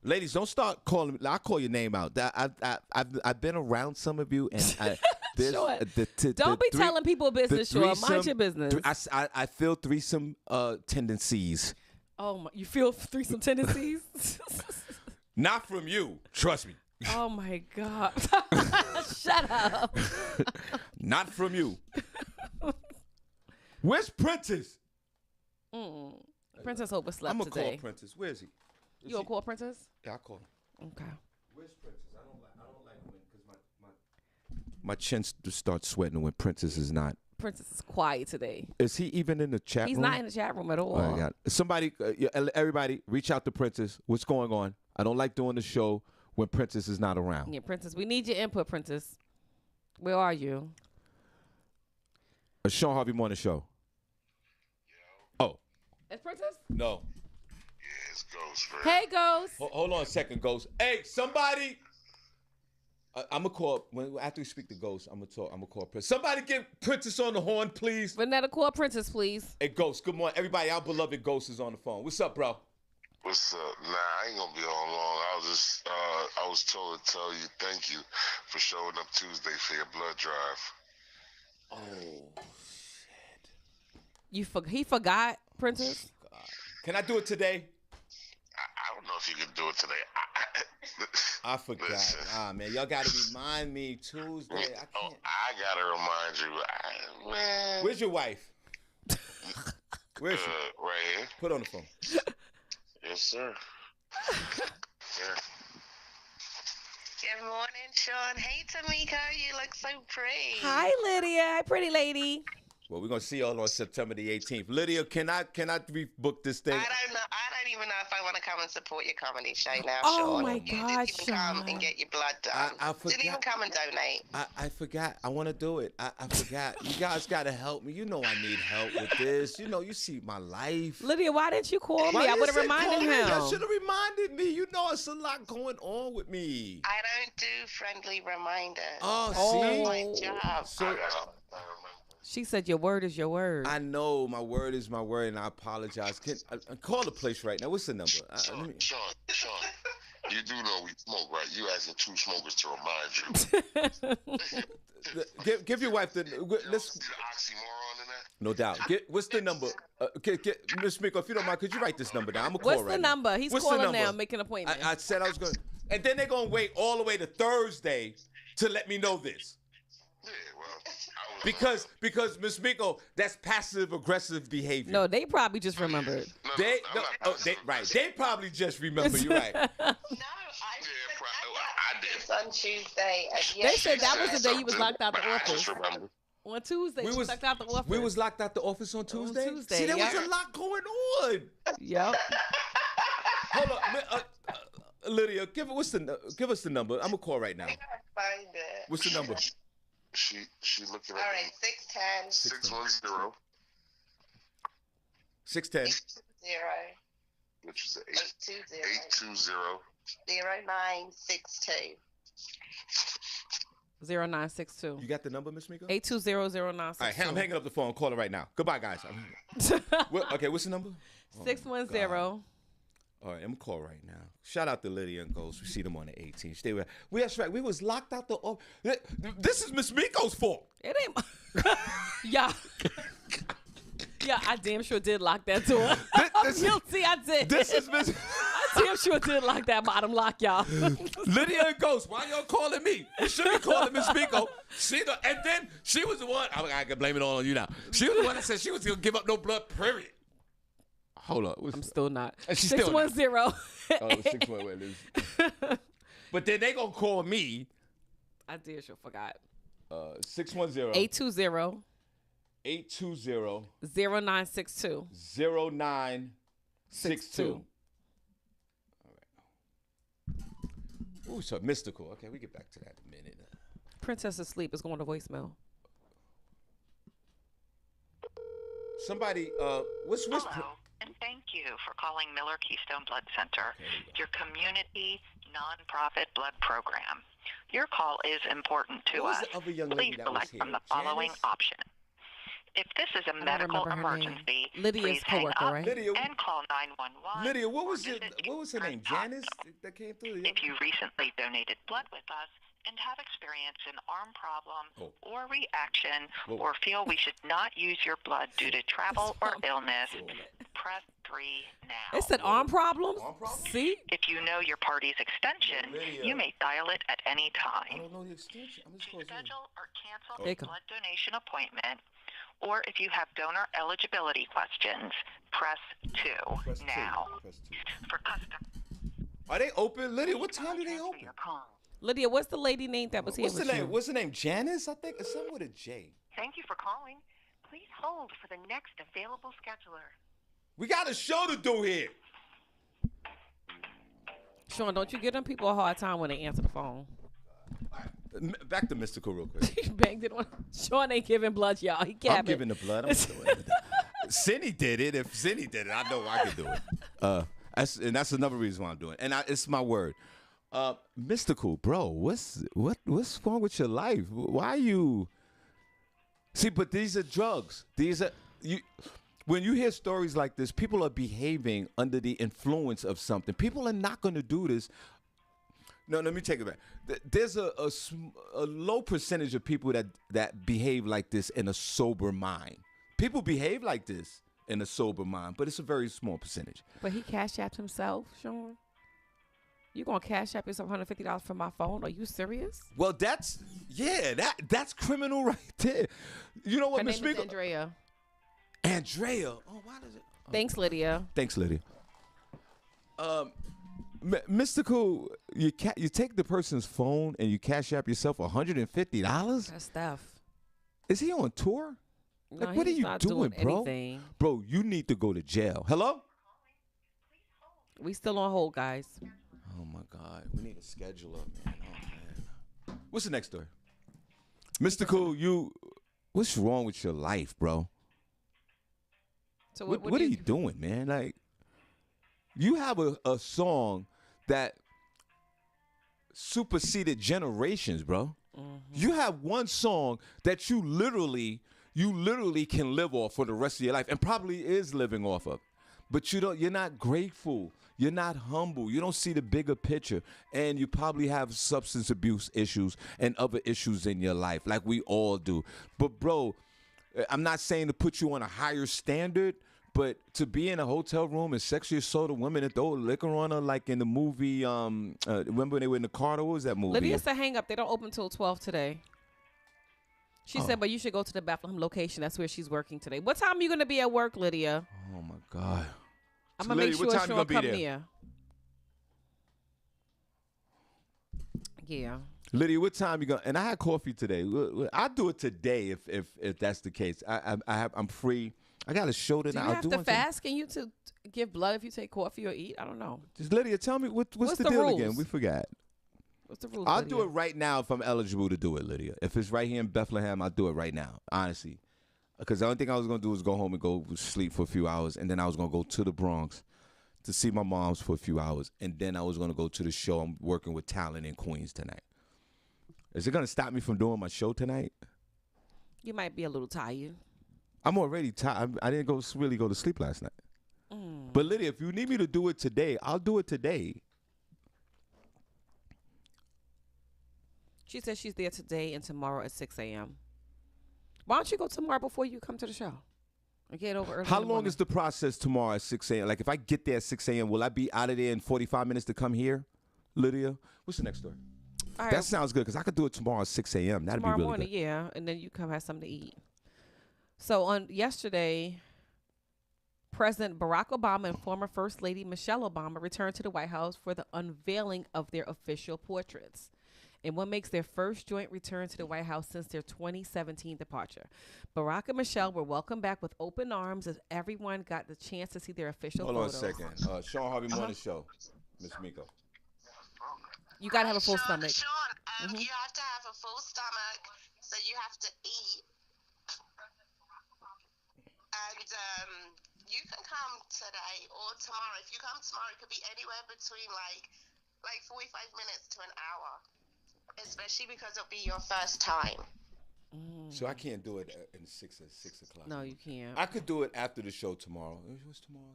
Ladies, don't start calling me. I'll call your name out. I've been around some of you, and Sure. Don't be telling people business, Sure. Mind your business. I feel threesome tendencies. Oh my! You feel threesome tendencies? Not from you. Trust me. Oh my God! Shut up. Not from you. Where's Prentice? Princess overslept I'm gonna today. call Prentice. Where is he? You gonna call Princess? Yeah, I'll call him. Okay. Where's Princess? I don't like when because my chin starts sweating when Princess is not. Princess is quiet today. Is he even in the chat room? He's not in the chat room at all. Oh my God. Somebody, everybody, reach out to Princess. What's going on? I don't like doing the show when Princess is not around. Yeah, Princess. We need your input, Princess. Where are you? A Shawn Harvey Morning Show. Oh. It's Princess? No. Yeah, it's Ghost, right? Hey, Ghost. Hold on a second, Ghost. Hey, somebody. I'm gonna call after we speak to Ghost. I'm gonna call Princess. Somebody get Princess on the horn, please. Vanetta, call Princess, please. Hey, Ghost. Good morning, everybody. Our beloved Ghost is on the phone. What's up, bro? What's up? Nah, I ain't gonna be on long. I was told to tell you thank you for showing up Tuesday for your blood drive. Oh shit. He forgot, Princess. God. Can I do it today? I don't know if you can do it today. I forgot. Listen. Man, y'all gotta remind me Tuesday. I can't. I gotta remind you. Man. Where's your wife? Where's she? Right here. Put on the phone. Yes, sir. Yeah. Good morning, Shawn. Hey, Tamika. You look so pretty. Hi, Lydia. Hi, pretty lady. Well, we're gonna see y'all on September the 18th. Lydia, can I rebook this thing? I don't know. I don't even know if I want to come and support your comedy show now, Oh Sean. my You God, didn't even come Sean. and get your blood done. I forgot. Didn't even come and donate. I forgot. I want to do it. I forgot. You guys gotta help me. You know I need help with this. You know, you see my life. Lydia, why didn't you call Why me? I you would have say reminded call me? him. Y'all should have reminded me. You know, it's a lot going on with me. I don't do friendly reminders. Oh, That's see? my job. So She said your word is your word. I know my word is my word, and I apologize. Can call the place right now? What's the number? Sean, you do know we smoke, right? You asking two smokers to remind you. Give your wife the. Let's. The oxymoron in that? No doubt. What's the number? Miss Miko, if you don't mind, could you write this number down? I'm gonna call What's right the now. number? He's What's the calling number? now, making an appointment. I said I was going to. And then they're going to wait all the way to Thursday to let me know this. Yeah, well, Because Miss Miko, that's passive aggressive behavior. No, they probably just remembered. They probably just remember. You're right. No, I I did. It's on Tuesday. They said that was the day you was locked out the But I just office. remember. On Tuesday, we was locked out the office. We was locked out the office on Tuesday. Tuesday, See, there was yeah. a lot going on. Yep. Hold on, Lydia, give us the number. I'm gonna call right now. I gotta find it. What's the number? She looking All at right, 610 610, 610. 0 which is 820 820. 0962. 0962. You got the number, Miss Miko? 8200962. All right, I'm hanging up the phone. Call it right now. Goodbye, guys. Okay, what's the number? 610. All right, I'm gonna call right now. Shout out to Lydia and Ghost. We see them on the 18th. Stay with. That's right. We was locked out the office. This is Miss Miko's fault. It ain't. Yeah. Yeah, I damn sure did lock that door. I'm guilty. I did. This is Miss. I damn sure did lock that bottom lock, y'all. Lydia and Ghost. Why y'all calling me? You should be calling Miss Miko. And then she was the one. I can blame it all on you now. She was the one that said she was gonna give up no blood. Period. Hold on. I'm still not. She's still not. 610. Oh, 610. But then they gonna call me. I did sure forgot. 610 820 820 0962. 0962. All right. Ooh, so mystical. Okay, we get back to that in a minute. Princess Asleep is going to voicemail. Somebody, what's Hello, and thank you for calling Miller Keystone Blood Center, your community nonprofit blood program. Your call is important to What was us. the other young lady Please that was select here? from the following Janice? option. If this is a don't medical remember her name. emergency, Lydia's please hang coworker, up right? Lydia, and call 911. Lydia, what or was visit her name? Janice that came through? If you recently donated blood with us and have experienced an arm problem or reaction or feel we should not use your blood due to travel or illness, press 3 now. It said arm problems. Arm problems? See? If you know your party's extension, Lydia. you may dial it at any I time. don't know the extension. I'm just To close in. schedule or cancel There you a go. blood donation appointment, or if you have donor eligibility questions, press 2 Press now. 2. Press 2. For custom. Are they open? Lydia, what time do they open? Your call. Lydia, what's the lady name that was here What's the with name? you? What's the name? Janice? I think it's something with a J. Thank you for calling. Please hold for the next available scheduler. We got a show to do here. Sean, don't you give them people a hard time when they answer the phone? Back to mystical real quick. You banged it on. Sean ain't giving blood, y'all. He can't. I'm giving the blood. I'm doing it. Senny did it. If Senny did it, I know I can do it. That's another reason why I'm doing it. And it's my word. Mystical, bro. What's wrong with your life? Why you? See, but these are drugs. These are you. When you hear stories like this, people are behaving under the influence of something. People are not going to do this. No, let me take it back. There's a low percentage of people that behave like this in a sober mind. People behave like this in a sober mind, but it's a very small percentage. But he cash apped himself, Sean. You gonna cash app yourself $150 for my phone? Are you serious? Well, that's criminal right there. You know what, Her Miss name is Miko? Andrea. Andrea. Oh, why does it? Thanks, Lydia. Thanks, Lydia. Mystical, you take the person's phone and you cash app yourself $150? That's stuff. Is he on tour? No, Like, what are he's you not doing, bro? anything. Bro, you need to go to jail. Hello? We still on hold, guys. Oh, my God. We need a scheduler, man. Oh, man. What's the next story? Mr. Cool, what's wrong with your life, bro? So What are you doing, man? Like, you have a song that superseded generations, bro. Mm-hmm. You have one song that you literally can live off for the rest of your life, and probably is living off of. But you're not grateful. You're not humble. You don't see the bigger picture. And you probably have substance abuse issues and other issues in your life, like we all do. But, bro, I'm not saying to put you on a higher standard, but to be in a hotel room and sexually assault a woman and throw liquor on her, like in the movie, remember when they were in the car? What was that movie? Lydia said hang up. They don't open till 12 today. She said, but you should go to the Bethlehem location. That's where she's working today. What time are you going to be at work, Lydia? Oh, my God. I'm going to make sure Sean come near. Yeah. Lydia, what time you going? And I had coffee today. I'll do it today if that's the case. I'm free. I got a show tonight. Do you have to fast? Can you to give blood if you take coffee or eat? I don't know. Just Lydia, tell me what's the deal rules? Again? We forgot. What's the rules? I'll Lydia? do it right now if I'm eligible to do it, Lydia. If it's right here in Bethlehem, I'll do it right now, honestly. Because the only thing I was going to do was go home and go sleep for a few hours, and then I was going to go to the Bronx to see my moms for a few hours, and then I was going to go to the show. I'm working with talent in Queens tonight. Is it going to stop me from doing my show tonight? You might be a little tired. I'm already tired. I didn't really go to sleep last night. But Lydia, if you need me to do it today, I'll do it today. She says she's there today and tomorrow at 6 a.m. Why don't you go tomorrow before you come to the show? And get over early. How long is the process tomorrow at 6 a.m.? Like, if I get there at 6 a.m., will I be out of there in 45 minutes to come here, Lydia? What's the next story? All right. That sounds good, because I could do it tomorrow at 6 a.m. That'd be really morning, good. Yeah, and then you come have something to eat. So on yesterday, President Barack Obama and former First Lady Michelle Obama returned to the White House for the unveiling of their official portraits, in what makes their first joint return to the White House since their 2017 departure. Barack and Michelle were welcomed back with open arms as everyone got the chance to see their official photos. Hold on a second. Shawn Harvey Morning Show, Miss Miko. You got to have a full stomach. Sean, you have to have a full stomach, so you have to eat. And you can come today or tomorrow. If you come tomorrow, it could be anywhere between like 45 minutes to an hour, especially because it'll be your first time. So I can't do it at 6 o'clock. No, you can't. I could do it after the show tomorrow. What's tomorrow?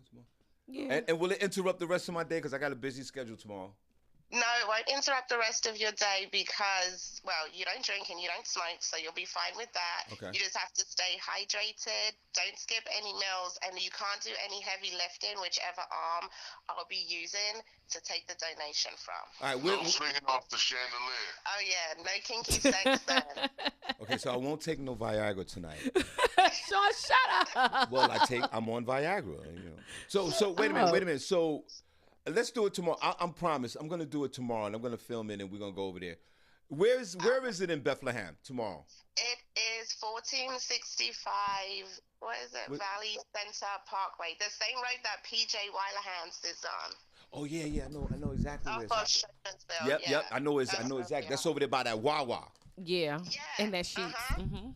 Yeah. And will it interrupt the rest of my day? Because I got a busy schedule tomorrow. No, it won't interrupt the rest of your day because, well, you don't drink and you don't smoke, so you'll be fine with that. Okay. You just have to stay hydrated, don't skip any meals, and you can't do any heavy lifting, whichever arm I'll be using to take the donation from. All right, No swinging off the chandelier. Oh, yeah, no kinky sex then. Okay, so I won't take no Viagra tonight. Sean, shut up. Well, I'm on Viagra. You know. So wait a minute. So let's do it tomorrow. I promise. I'm gonna do it tomorrow, and I'm gonna film it, and we're gonna go over there. Where is it in Bethlehem tomorrow? It is 1465. What is it? Valley Center Parkway. The same road that PJ Weilerhans is on. Oh yeah. I know exactly where it's at. Yep. Yep. I know exactly. That's over there by that Wawa. Yeah. And that sheets. Mm-hmm. All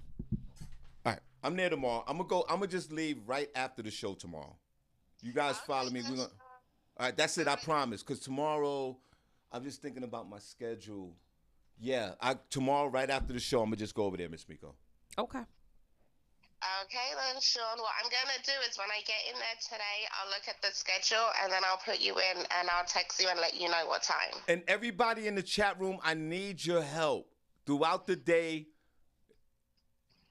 right. I'm there tomorrow. I'm gonna just leave right after the show tomorrow. You guys follow me. All right, that's it. I promise. Because tomorrow, I'm just thinking about my schedule. Yeah, tomorrow, right after the show, I'm going to just go over there, Miss Miko. Okay. Okay, then, Sean. What I'm going to do is when I get in there today, I'll look at the schedule, and then I'll put you in, and I'll text you and let you know what time. And everybody in the chat room, I need your help. Throughout the day,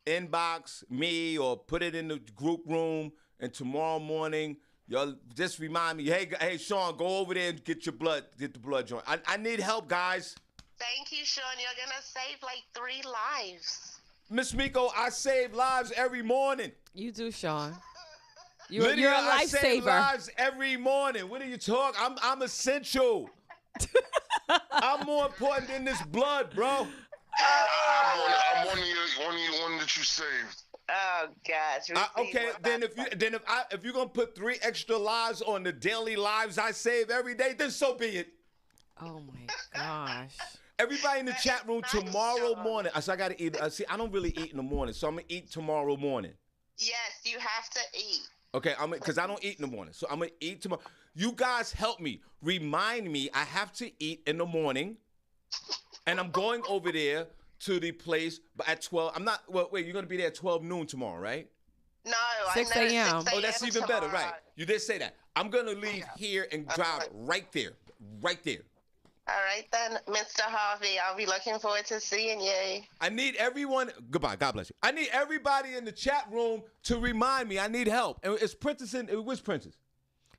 inbox me or put it in the group room, and tomorrow morning, y'all just remind me, hey, Sean, go over there and get the blood joint. I need help, guys. Thank you, Sean. You're going to save like 3 lives. Miss Miko, I save lives every morning. You do, Sean. Lydia, You're a lifesaver. I save lives every morning. What are you talking? I'm essential. I'm more important than this blood, bro. I'm one that you saved. Oh gosh. Okay, then if you're gonna put 3 extra lives on the daily lives I save every day, then so be it. Oh my gosh. Everybody in the chat room Nice, tomorrow Shawn. morning. So I gotta eat. See, I don't really eat in the morning, so I'm gonna eat tomorrow morning. Yes, you have to eat. Okay, because I don't eat in the morning, so I'm gonna eat tomorrow. You guys help me. Remind me I have to eat in the morning, and I'm going over there to the place at 12. I'm not. Well, wait, you're gonna be there at 12 noon tomorrow, right? No, 6 I know a.m. 6 Oh, that's even better, right? tomorrow. You did say that. I'm gonna leave here and drive right there, right there. All right then, Mr. Harvey. I'll be looking forward to seeing you. I need everyone. Goodbye. God bless you. I need everybody in the chat room to remind me. I need help. And it's Princess in. Which Princess?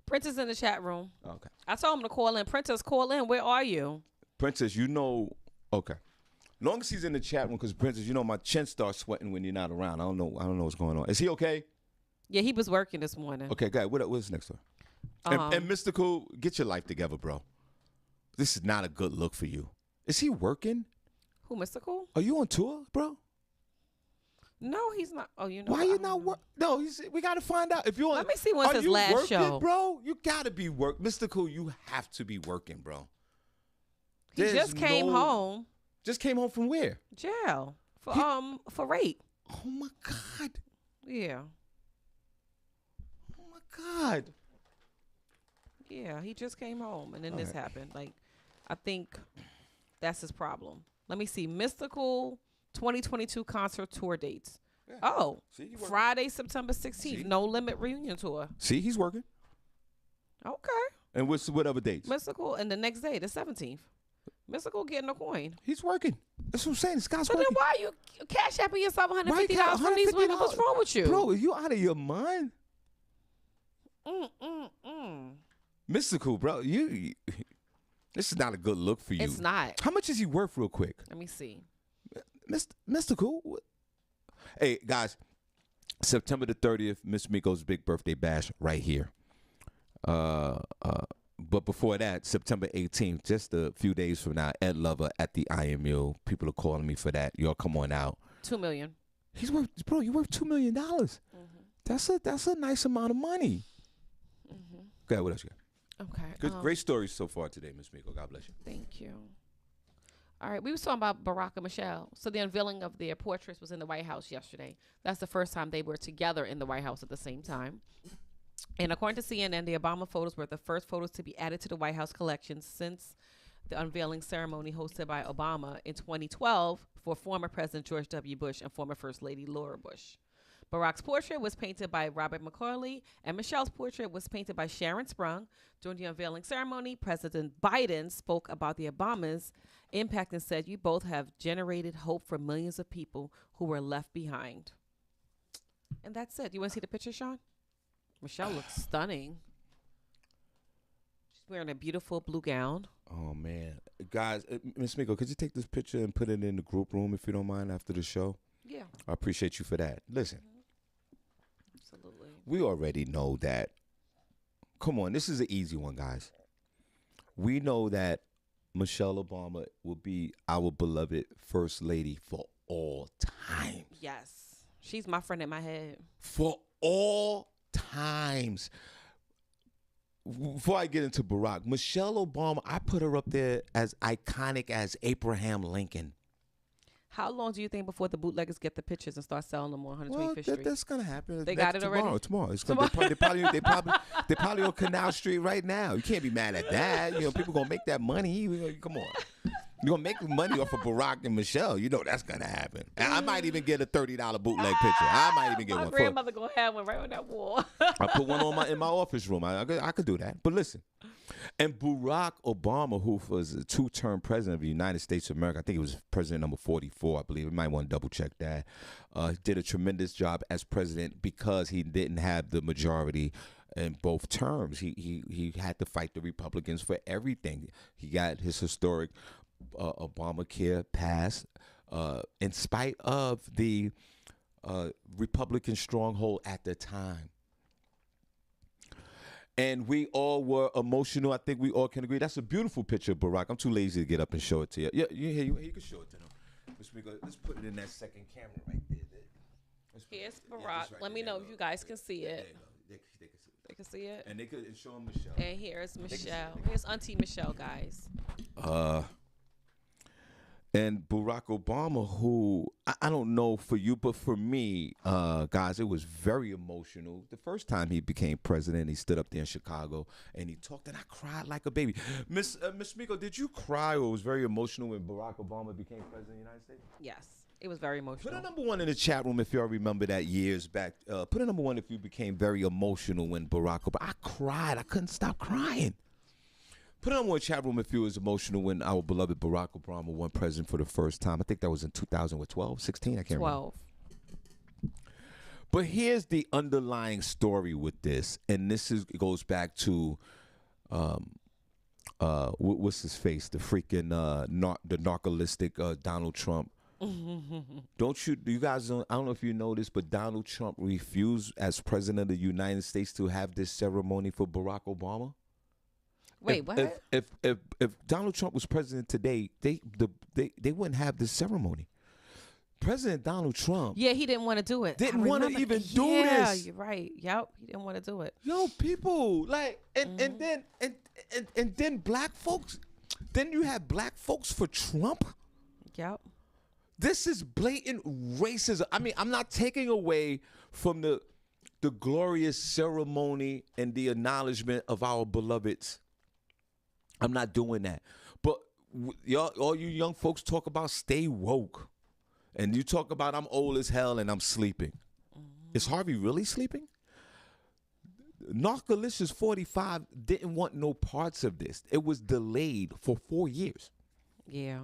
Princess in the chat room. Okay. I told him to call in. Princess, call in. Where are you? Princess, you know. Okay. Long as he's in the chat room, because Princess, you know, my chin starts sweating when you're not around. I don't know what's going on. Is he okay? Yeah, he was working this morning. Okay, guys. What's next door? And Mystical, get your life together, bro. This is not a good look for you. Is he working? Who, Mystical? Are you on tour, bro? No, he's not. Oh, you know. Why you not work? No, we got to find out. If you're on, Let me see when's his you last working, show. bro? You got to be work. Mystical, you have to be working, bro. He There's just came home. Just came home from where? Jail. For rape. Oh, my God. Yeah. Oh, my God. Yeah, he just came home and then this happened. Like, I think that's his problem. Let me see. Mystical 2022 concert tour dates. Yeah. Oh, See, Friday, September 16th. See? No Limit reunion tour. See, he's working. Okay. And what other dates? Mystical, and the next day, the 17th. Mystical getting a coin. He's working. That's what I'm saying. This guy's So then working. why are you cash apping yourself $150 Why from these women? What's wrong with you? Bro, are you out of your mind? Mm. Mystical, bro. This is not a good look for you. It's not. How much is he worth, real quick? Let me see. Mystical. Hey, guys. September the 30th, Miss Miko's big birthday bash right here. But before that, September 18th, just a few days from now, Ed Lover at the IMU. People are calling me for that. Y'all come on out. $2 million. He's worth, bro. You worth $2 million. That's a nice amount of money. Okay, what else you got? Okay. Good, great stories so far today, Miss Miko. God bless you. Thank you. All right, we were talking about Barack and Michelle. So the unveiling of their portraits was in the White House yesterday. That's the first time they were together in the White House at the same time. And according to CNN, the Obama photos were the first photos to be added to the White House collection since the unveiling ceremony hosted by Obama in 2012 for former President George W. Bush and former First Lady Laura Bush. Barack's portrait was painted by Robert McCauley, and Michelle's portrait was painted by Sharon Sprung. During the unveiling ceremony, President Biden spoke about the Obamas' impact and said, "You both have generated hope for millions of people who were left behind." And that's it. You want to see the picture, Sean? Michelle looks stunning. She's wearing a beautiful blue gown. Oh, man. Guys, Miss Miko, could you take this picture and put it in the group room if you don't mind after the show? Yeah. I appreciate you for that. Listen. Absolutely. We already know that. Come on, this is an easy one, guys. We know that Michelle Obama will be our beloved First Lady for all time. Yes. She's my friend in my head. For all times. Before I get into Barack, Michelle Obama, I put her up there as iconic as Abraham Lincoln. How long do you think before the bootleggers get the pictures and start selling them on 125th Well, Street? that's gonna happen. They got it already? Tomorrow. It's gonna, They're probably on Canal Street right now. You can't be mad at that. You know, people gonna make that money. Come on. You're gonna make money off of Barack and Michelle. You know that's gonna happen. And I might even get a $30 bootleg picture. I might even get my one. My grandmother gonna have one right on that wall. I put one on in my office room. I could do that. But listen, and Barack Obama, who was a 2-term president of the United States of America, I think he was president number 44, I believe. You might want to double check that. Did a tremendous job as president because he didn't have the majority in both terms. He had to fight the Republicans for everything. He got his historic Obamacare passed in spite of the Republican stronghold at the time. And we all were emotional. I think we all can agree. That's a beautiful picture of Barack. I'm too lazy to get up and show it to you. Yeah, you can show it to them. Let's put it in that second camera right there. Here's Barack. Let me know if you guys can see it. They can see it. And they could show them Michelle. And here's Michelle. Here's Auntie Michelle, guys. And Barack Obama, who I don't know for you, but for me, guys, it was very emotional. The first time he became president, he stood up there in Chicago and he talked, and I cried like a baby. Miss Miko, did you cry or was very emotional when Barack Obama became president of the United States? Yes, it was very emotional. Put a number one in the chat room if y'all remember that years back. Put a number one if you became very emotional when Barack Obama. I cried. I couldn't stop crying. Put it on one chat room if you was emotional when our beloved Barack Obama won president for the first time. I think that was in 2012, 16, I can't remember. 12. But here's the underlying story with this, and this goes back to what's his face, the freaking the narcolistic Donald Trump. You guys I don't know if you know this, but Donald Trump refused as president of the United States to have this ceremony for Barack Obama. Wait, what? If Donald Trump was president today, they wouldn't have this ceremony. President Donald Trump. Yeah, he didn't want to do it. Didn't want to even do this. Yeah, you're right. Yep, he didn't want to do it. Yo, people, like, and then black folks. Then you have black folks for Trump. Yep. This is blatant racism. I mean, I'm not taking away from the glorious ceremony and the acknowledgement of our beloveds. I'm not doing that. But y'all, all you young folks talk about stay woke. And you talk about I'm old as hell and I'm sleeping. Is Harvey really sleeping? Narcolicious 45 didn't want no parts of this. It was delayed for 4 years. Yeah.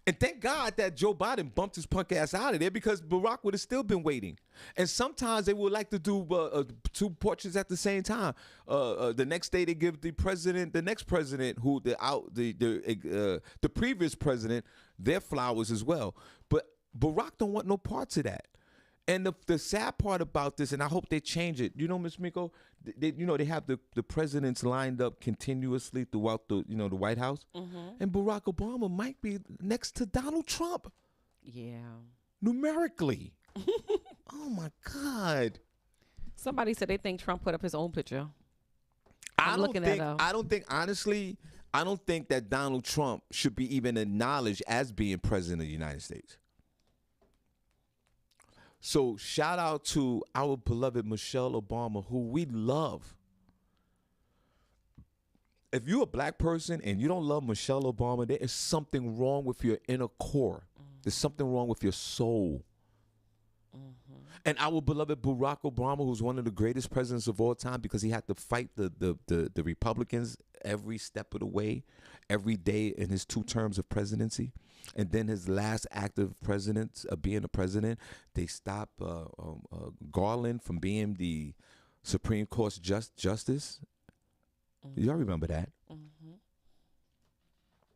And thank God that Joe Biden bumped his punk ass out of there, because Barack would have still been waiting. And sometimes they would like to do two portraits at the same time. The next day they give the next president, who the previous president, their flowers as well. But Barack don't want no parts of that. And the sad part about this, and I hope they change it, you know, Ms. Miko, they have the presidents lined up continuously throughout the White House. Mm-hmm. And Barack Obama might be next to Donald Trump. Yeah. Numerically. Oh, my God. Somebody said they think Trump put up his own picture. I don't think that Donald Trump should be even acknowledged as being president of the United States. So shout out to our beloved Michelle Obama, who we love. If you're a black person and you don't love Michelle Obama, there is something wrong with your inner core. There's something wrong with your soul. Mm-hmm. And our beloved Barack Obama, who's one of the greatest presidents of all time, because he had to fight the Republicans every step of the way, every day in his 2 terms of presidency. And then his last act of being a president, they stopped Garland from being the Supreme Court's justice. Mm-hmm. Y'all remember that? Mm-hmm.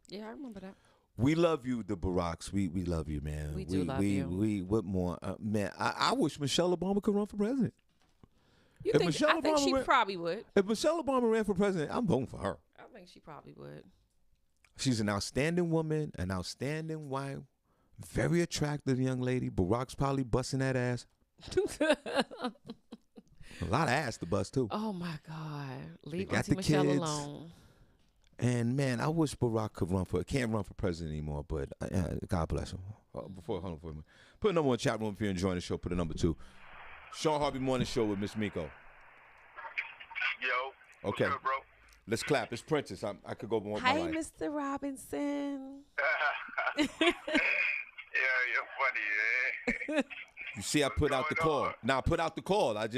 Yeah, I remember that. We love you, the Baracks. We love you, man. We do love you. What more? Man, I wish Michelle Obama could run for president. I think she probably would. If Michelle Obama ran for president, I'm voting for her. I think she probably would. She's an outstanding woman, an outstanding wife, very attractive young lady. Barack's probably busting that ass. A lot of ass to bust, too. Oh, my God. Leave Auntie Michelle alone. And, man, I wish Barack could can't run for president anymore, but God bless him. Hold on for a minute. Put a number 1 chat room if you're enjoying the show. Put a number 2. Shawn Harvey Morning Show with Miss Miko. Yo. Okay. What's good, bro? Let's clap. It's Princess. I could go on my life. Hi, Mr. Robinson. Yeah, you're funny, man. You see, I put out the call. Now, I put out the call. I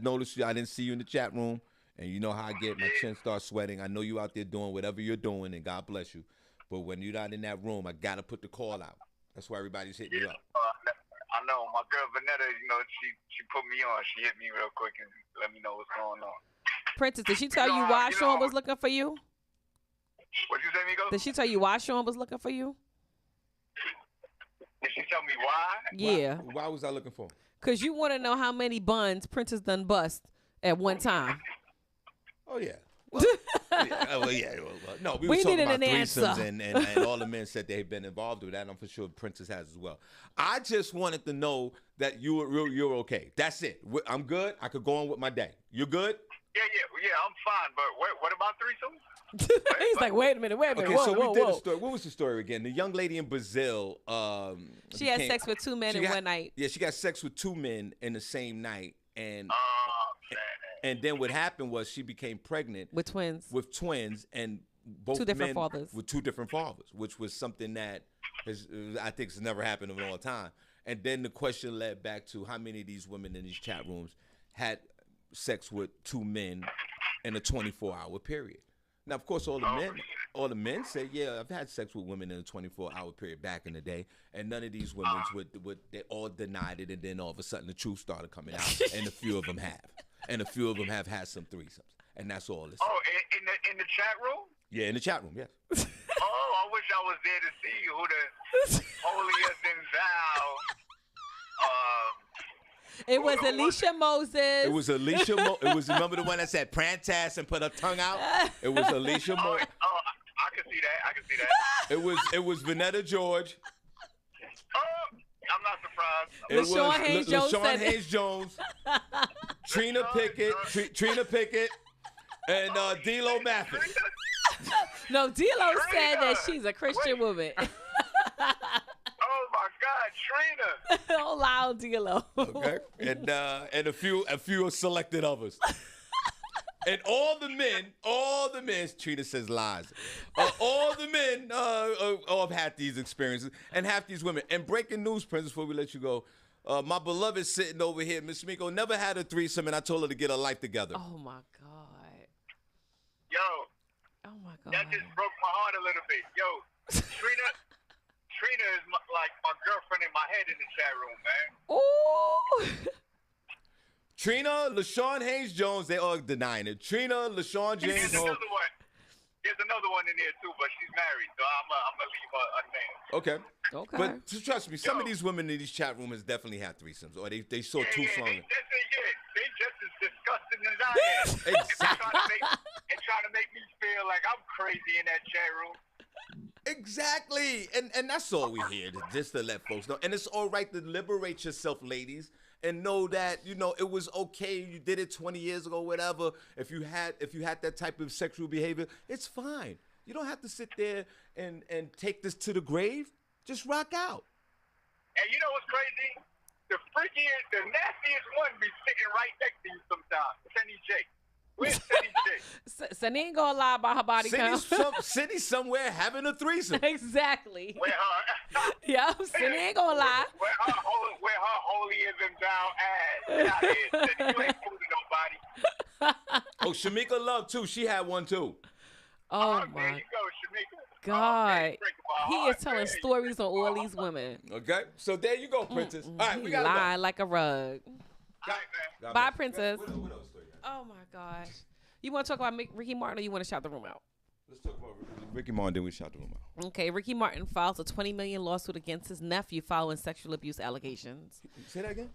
noticed I didn't see you in the chat room, and you know how I get. My chin starts sweating. I know you out there doing whatever you're doing, and God bless you. But when you're not in that room, I got to put the call out. That's why everybody's hitting you up. I know. My girl Vanetta, she put me on. She hit me real quick and let me know what's going on. Princess, did she tell you why Shawn was looking for you? What'd you say, Miko? Did she tell you why Shawn was looking for you? Did she tell me why? Yeah. Why was I looking for him? Because you want to know how many buns Princess done bust at one time. Oh, yeah. Well, no, we were talking about threesomes, and all the men said they've been involved with that, and I'm for sure Princess has as well. I just wanted to know that you're okay. That's it. I'm good. I could go on with my day. You're good? Yeah, I'm fine. But what about threesomes? He's like, wait a minute. Okay, whoa, so whoa, we did whoa. a story. What was the story again? The young lady in Brazil. She had sex with two men in one night. Yeah, she got sex with two men in the same night, and then what happened was she became pregnant with twins. And both two different men fathers. With two different fathers, which was something that I think has never happened in a long time. And then the question led back to how many of these women in these chat rooms had sex with two men in a 24-hour period. Now, of course, all the men say, yeah, I've had sex with women in a 24-hour period back in the day, and none of these women they all denied it, and then all of a sudden the truth started coming out, and a few of them have had some threesomes, and that's all. Oh, in the chat room? Yeah, in the chat room, yes. Oh, I wish I was there to see who the holiest in thou. It was Alicia Moses. It was Alicia Moses. Remember the one that said prantass and put her tongue out? It was Alicia Moses. Oh, I can see that. It was Vanetta George. Oh, I'm not surprised. LaShawn Hayes Jones. Trina Pickett, and D'Lo Mathis. No, D'Lo said that she's a Christian woman. Oh my God, Trina! Don't lie on D'Lo. Okay, and a few selected others. And all the men, Trina says lies. All the men have had these experiences, and half these women. And breaking news, Princess, before we let you go, my beloved sitting over here, Miss Miko, never had a threesome, and I told her to get her life together. Oh my God. Yo. Oh my God. That just broke my heart a little bit. Yo, Trina is like my girlfriend in my head in the chat room, man. Ooh. Trina, LaShawn Hayes Jones, they all denying it. Trina, LaShawn James. There's another one in there too, but she's married, so I'm gonna leave her unnamed. Okay. But just trust me, some of these women in these chat rooms definitely had threesomes, or they saw two songs. They just as disgusting as I am. Exactly. And trying to make me feel like I'm crazy in that chat room. Exactly. And that's all we're here, just to let folks know. And it's all right to liberate yourself, ladies, and know that, it was okay. You did it 20 years ago, whatever. If you had that type of sexual behavior, it's fine. You don't have to sit there and take this to the grave. Just rock out. And you know what's crazy? The freakiest, the nastiest one be sitting right next to you sometimes. Senny J. Where's Senny J? Senny ain't gonna lie about her body count. Senny's somewhere having a threesome. Exactly. Where her? Yeah, Senny ain't gonna lie. Where her holyism down ass. Get out of here, Senny. You ain't fooling nobody. Oh, Shamika Love too. She had one too. Oh there my you go, Shamika. God. He He is telling stories on all these women. Okay, so there you go, Princess. All right, we got lying like a rug. All right, man. Bye, Princess. What else story? Oh my gosh. You want to talk about Ricky Martin, or you want to shout the room out? Let's talk about Ricky Martin, then we shout the room out. Okay, Ricky Martin files a $20 million lawsuit against his nephew following sexual abuse allegations. Say that again?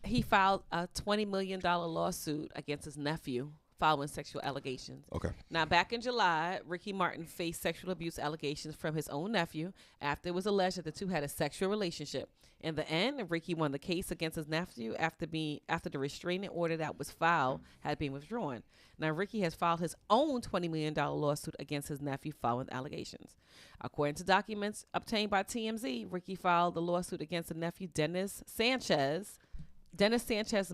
He filed a $20 million lawsuit against his nephew following sexual allegations. Okay. Now, back in July, Ricky Martin faced sexual abuse allegations from his own nephew after it was alleged that the two had a sexual relationship. In the end, Ricky won the case against his nephew after the restraining order that was filed had been withdrawn. Now, Ricky has filed his own $20 million lawsuit against his nephew following the allegations. According to documents obtained by TMZ, Ricky filed the lawsuit against the nephew Dennis Sanchez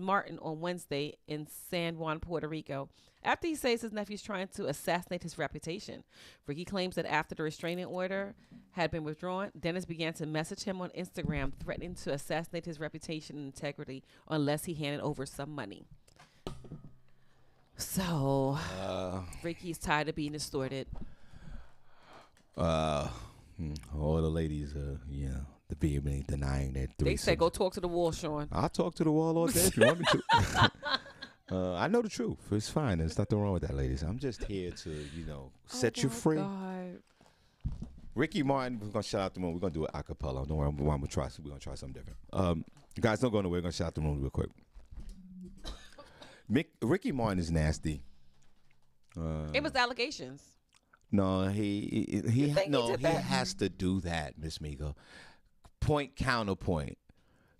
Martin on Wednesday in San Juan, Puerto Rico, after he says his nephew's trying to assassinate his reputation. Ricky claims that after the restraining order had been withdrawn, Dennis began to message him on Instagram, threatening to assassinate his reputation and integrity unless he handed over some money. So, Ricky's tired of being extorted. All the ladies, the vehemently denying that threesome. They said go talk to the wall, Shawn. I'll talk to the wall all day if you want me to. I know the truth. It's fine. There's nothing wrong with that, ladies. I'm just here to, set you free. God. Ricky Martin, we're going to shout out the room. We're going to do it a cappella. Don't worry, we're going to try something different. Guys, don't go nowhere. We're going to shout out the room real quick. Ricky Martin is nasty. It was allegations. No, he has to do that, Miss Miko. Point counterpoint.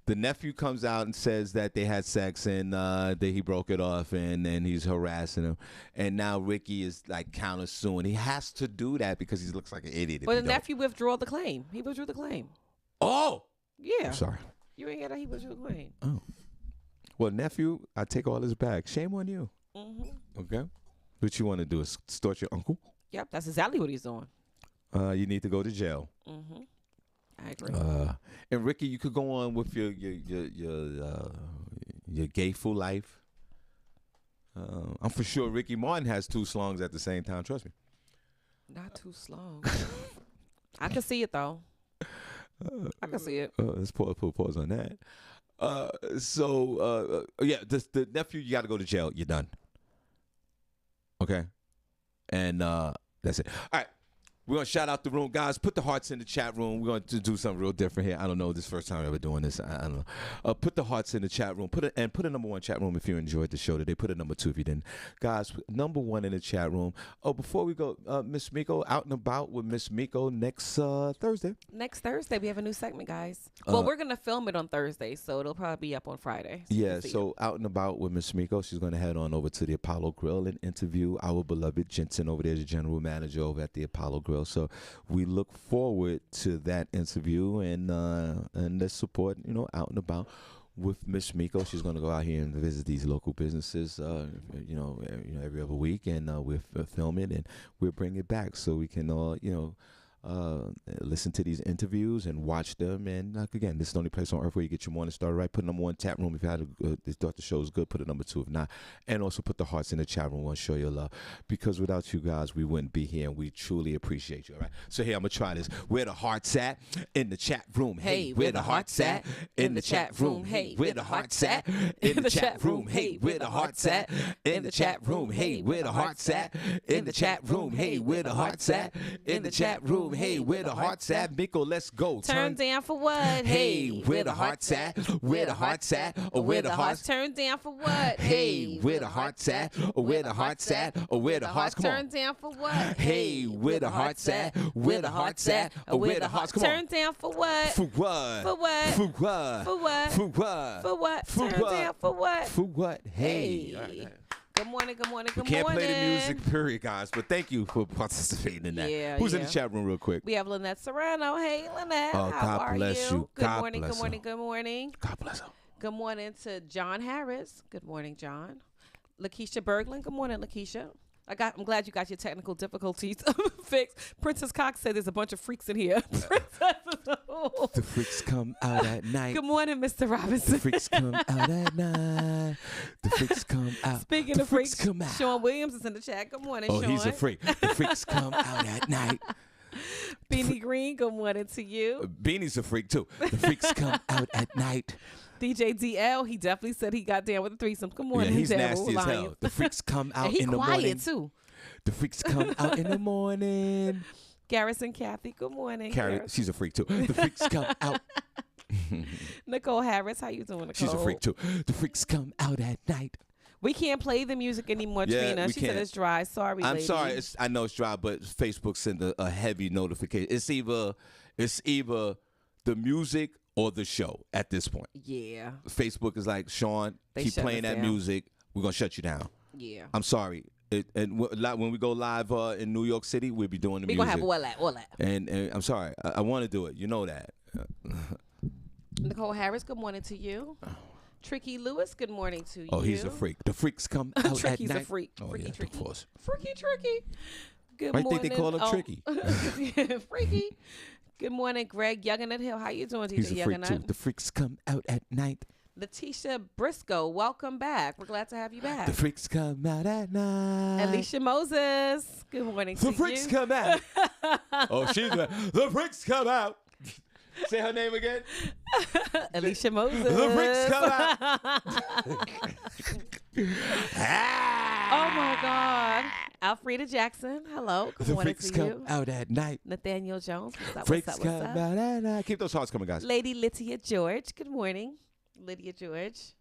The nephew comes out and says that they had sex and that he broke it off and then he's harassing him. And now Ricky is like countersuing. He has to do that because he looks like an idiot. Well, the nephew withdrew the claim. He withdrew the claim. Oh! Yeah. I'm sorry. You ain't got that. He withdrew the claim. Oh. Well, nephew, I take all this back. Shame on you. Mm-hmm. Okay? What you want to do is extort your uncle? Yep, that's exactly what he's doing. You need to go to jail. Mm-hmm. I agree. And Ricky, you could go on with your gayful life. I'm for sure Ricky Martin has 2 slongs at the same time. Trust me. Not too slow. I can see it though. I can see it. Let's pause on that. The nephew, you got to go to jail. You're done. Okay, and that's it. All right. We're going to shout out the room. Guys, put the hearts in the chat room. We're going to do something real different here. I don't know. This is the first time I'm ever doing this. I don't know. Put the hearts in the chat room. Put a number 1 chat room if you enjoyed the show today. Put a number 2 if you didn't. Guys, number 1 in the chat room. Oh, before we go, Miss Miko, out and about with Miss Miko next Thursday. Next Thursday, we have a new segment, guys. Well, we're going to film it on Thursday, so it'll probably be up on Friday. So out and about with Miss Miko. She's going to head on over to the Apollo Grill and interview our beloved Jensen over there, the general manager over at the Apollo Grill. So we look forward to that interview and let's support, out and about with Miss Miko. She's going to go out here and visit these local businesses, every other week, and we'll film it and we'll bring it back so we can all, listen to these interviews and watch them. And again, this is the only place on earth where you get your morning started right. Put number 1 chat room if you thought the show was good. Put a number 2 if not, and also put the hearts in the chat room. We want to show your love because without you guys, we wouldn't be here, and we truly appreciate you. All right. So here I'm gonna try this. Where the hearts at in the chat room? Hey, where the hearts at in the chat room? Hey, where the hearts at in the chat room? Hey, where the hearts at in the chat room? Hey, where the hearts at in the chat room? Hey, where the hearts at in the chat room? Hey, where the hearts at? Miko, let's go. Turn down for what? Hey, where the hearts at? Where the hearts at? Or where the hearts? Turn down for what? Hey, where the hearts at? Or where the hearts at? Or where the hearts? Come on. Turn down for what? Hey, where the hearts at? Where the hearts at? Or where the hearts? Come on. Turn down for what? For what? For what? For what? For what? For what? For what? For Turn what? down for what? For what? Hey. Good morning, good morning, good morning. We can't play the morning. music, period, guys. But thank you for participating in that. Yeah, Who's in the chat room real quick? We have Lynette Serrano. Hey, Lynette. Oh, How God are bless you. Good God morning, bless good morning, her. good morning. God bless him. Good morning to John Harris. Good morning, John. Lakeisha Berglund. Good morning, Lakeisha. I'm glad you got your technical difficulties fixed. Princess Cox said there's a bunch of freaks in here. The freaks come out at night. Good morning, Mr. Robinson. The freaks come out at night. The freaks come out. Speaking the of freaks, come out. Sean Williams is in the chat. Good morning, Sean. He's a freak. The freaks come out at night. Beanie Green, good morning to you. Beanie's a freak, too. The freaks come out at night. DJ DL, he definitely said he got down with the threesome. Good morning, yeah, he's Daryl nasty as hell. The freaks come out in the morning. And he quiet, too. The freaks come out in the morning. Garrison Kathy, good morning. Carrie, she's a freak, too. The freaks come out. Nicole Harris, how you doing, Nicole? She's a freak, too. The freaks come out at night. We can't play the music anymore, Trina. She said it's dry. Sorry, I'm lady. sorry. I know it's dry, but Facebook sent a heavy notification. It's either the music or the show at this point. Yeah. Facebook is like, Sean, keep playing that music. We're going to shut you down. Yeah. I'm sorry. And when we go live in New York City, we'll be doing the music. We're going to have all that. And I'm sorry. I want to do it. You know that. Nicole Harris, good morning to you. Tricky Lewis, good morning to you. Oh, he's a freak. The freaks come out at night. Tricky's a freak. Oh, Freaky, yeah, Tricky. of course. Freaky, Tricky. Good I morning. think they call him Tricky. Freaky. Good morning, Greg Youngin at Hill. How you doing, He's DJ a freak, Youngin? too. The freaks come out at night. Letitia Briscoe, welcome back. We're glad to have you back. The freaks come out at night. Alicia Moses, good morning to you. The freaks come out. Oh, the freaks come out. Say her name again. Alicia Moses. The freaks come out. Oh my God. Alfreda Jackson, hello. Good morning freaks to you. come out at night. Nathaniel Jones, what's up? Freaks What's up? come out at night. Keep those hearts coming, guys. Lady Lydia George, good morning. Lydia George.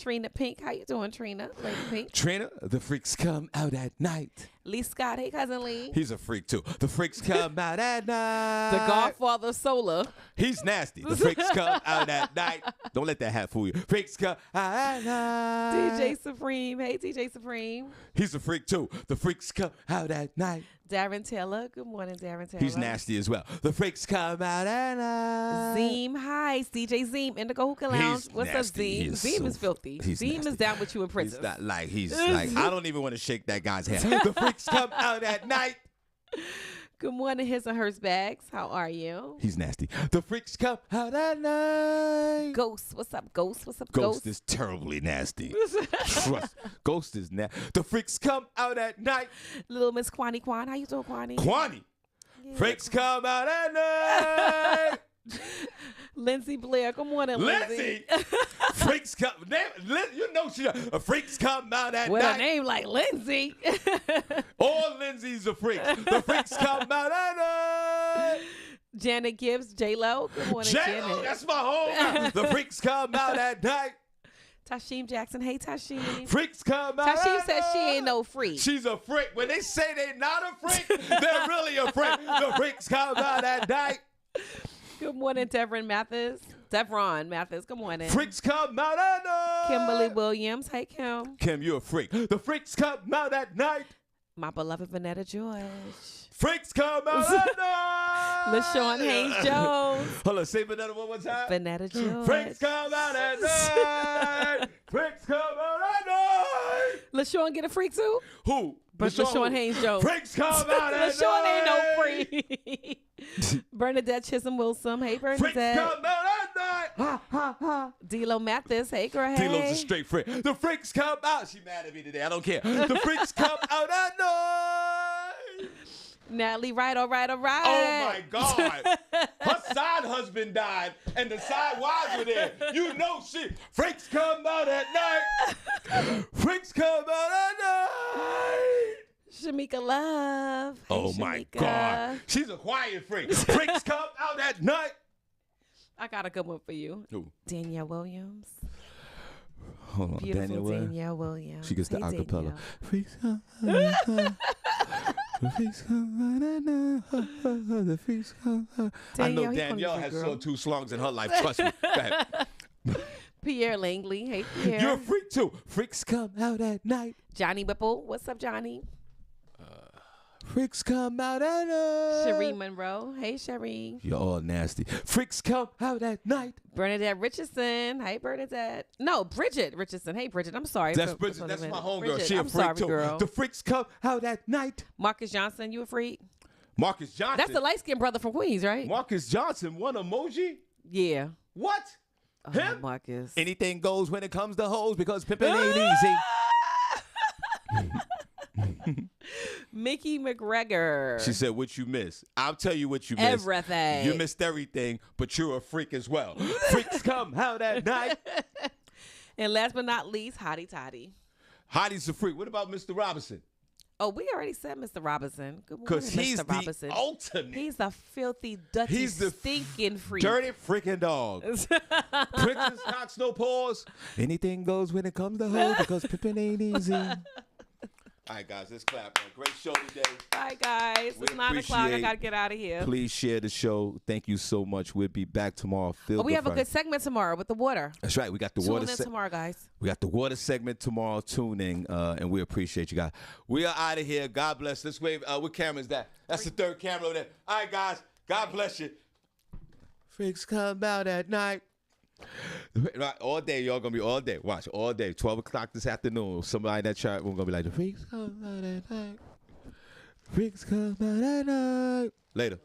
Trina Pink. How you doing, Trina? Lady Pink. Trina, the freaks come out at night. Lee Scott. Hey, cousin Lee. He's a freak too. The freaks come out at night. The Godfather of Solar. He's nasty. The freaks come out at night. Don't let that hat fool you. Freaks come out at night. DJ Supreme. Hey, DJ Supreme. He's a freak too. The freaks come out at night. Darren Taylor. Good morning, Darren Taylor. He's nasty as well. The freaks come out at night. Zeem. Hi, DJ Zeem. Indigo Hookah Lounge. He's What's nasty. up, Zeem? Zeem is filthy. Zeem nasty. is down with you in prison. He's not like, I don't even want to shake that guy's hand. The freaks come out at night. Good morning, his and hers bags. How are you? He's nasty. The freaks come out at night. Ghost. What's up, Ghost? What's up, Ghost is terribly nasty. Trust. Ghost is nasty. The freaks come out at night. Little Miss Kwani Kwan. How you doing, Kwani? Kwani. Yeah. Freaks come out at night. Lindsay Blair. Good morning, Lindsay. Freaks come. You know she. Freaks come out at With night. a name like Lindsay. All Lindsay's are freaks. The freaks come out at night. Janet Gibbs, J-Lo. Good morning, J-Lo, Janet. that's my home. The freaks come out at night. Tasheem Jackson. Hey, Tasheem. Freaks come out Tasheem at says she night. ain't no freak. She's a freak. When they say they're not a freak, they're really a freak. The freaks come out at night. Good morning, Devron Mathis. Good morning. Freaks come out at night. Kimberly Williams. Hey, Kim. Kim, you're a freak. The freaks come out at night. My beloved Vanetta George. Freaks come out at night. LaShawn Haynes Jones. Hold on, say Vanetta one more time. Vanetta George. Freaks come out at night. Freaks come out at night. LaShawn get a freak too? Who? But LaShawn Haynes Jones. Freaks come out at LaShawn ain't no night. freak. Bernadette Chisholm Wilson. Hey, Freaks Bernadette. come out at night. Ha, ha, ha. D-Lo Mathis. Hey, girl. Hey. D-Lo's a straight freak. The freaks come out. She mad at me today. I don't care. The freaks come out at night. Natalie Wright. All right. Oh, my God. Her side husband died, and the side wives were there. You know shit. Freaks come out at night. Freaks come out at night. Shamika Love. Hey, Oh, my Shamika. God. She's a quiet freak. Freaks come out at night. I got a good one for you. Who? Danielle Williams. Hold on. Beautiful Danielle. Danielle Williams. She gets the Hey, acapella. Danielle. Freaks come out at night. The freaks come out at night. The freaks come out. I know Danielle, he Danielle funny, has girl. saw 2 songs in her life. Trust me. Go ahead. Pierre Langley. Hey, Pierre. You're a freak too. Freaks come out at night. Johnny Whipple. What's up, Johnny? Freaks come out at night. Cherie Monroe. Hey, Cherie. You're all nasty. Freaks come out at night. Bernadette Richardson. Hey, Bernadette. No, Bridget Richardson. Hey, Bridget. I'm sorry. That's for Bridget. That's my homegirl. Bridget, She a I'm freak sorry, too. girl. The freaks come out at night. Marcus Johnson. You a freak? Marcus Johnson. That's the light-skinned brother from Queens, right? Marcus Johnson. One emoji. Yeah. What? Oh, Him? Marcus. Anything goes when it comes to hoes because pimping ain't easy. Mickey McGregor. She said, what you miss? I'll tell you what you missed. Everything. You missed everything, but you're a freak as well. Freaks come out at night. And last but not least, Hottie Toddy. Hottie's a freak. What about Mr. Robinson? Oh, we already said Mr. Robinson. Good morning, Because he's Mr. the Robinson. ultimate. He's a filthy, dirty, He's the stinking freak. dirty freaking dog. Princess Cox, no pause. Anything goes when it comes to hoes because pimping ain't easy. All right, guys, let's clap, man. Great show today. Bye, guys. We It's 9 o'clock. I appreciate- got to get out of here. Please share the show. Thank you so much. We'll be back tomorrow. Oh, we have a good segment tomorrow with the water. That's right. We got the Tune water. in tomorrow, guys. We got the water segment tomorrow. Tune in, and we appreciate you guys. We are out of here. God bless. Let's wave. What camera is that? That's the third camera over there. All right, guys. God bless you. Freaks come out at night. Right, all day, y'all gonna be all day. Watch, all day. 12 o'clock this afternoon. Somebody in that chat room gonna be like, the freaks come out at night. Freaks come out at night. Later.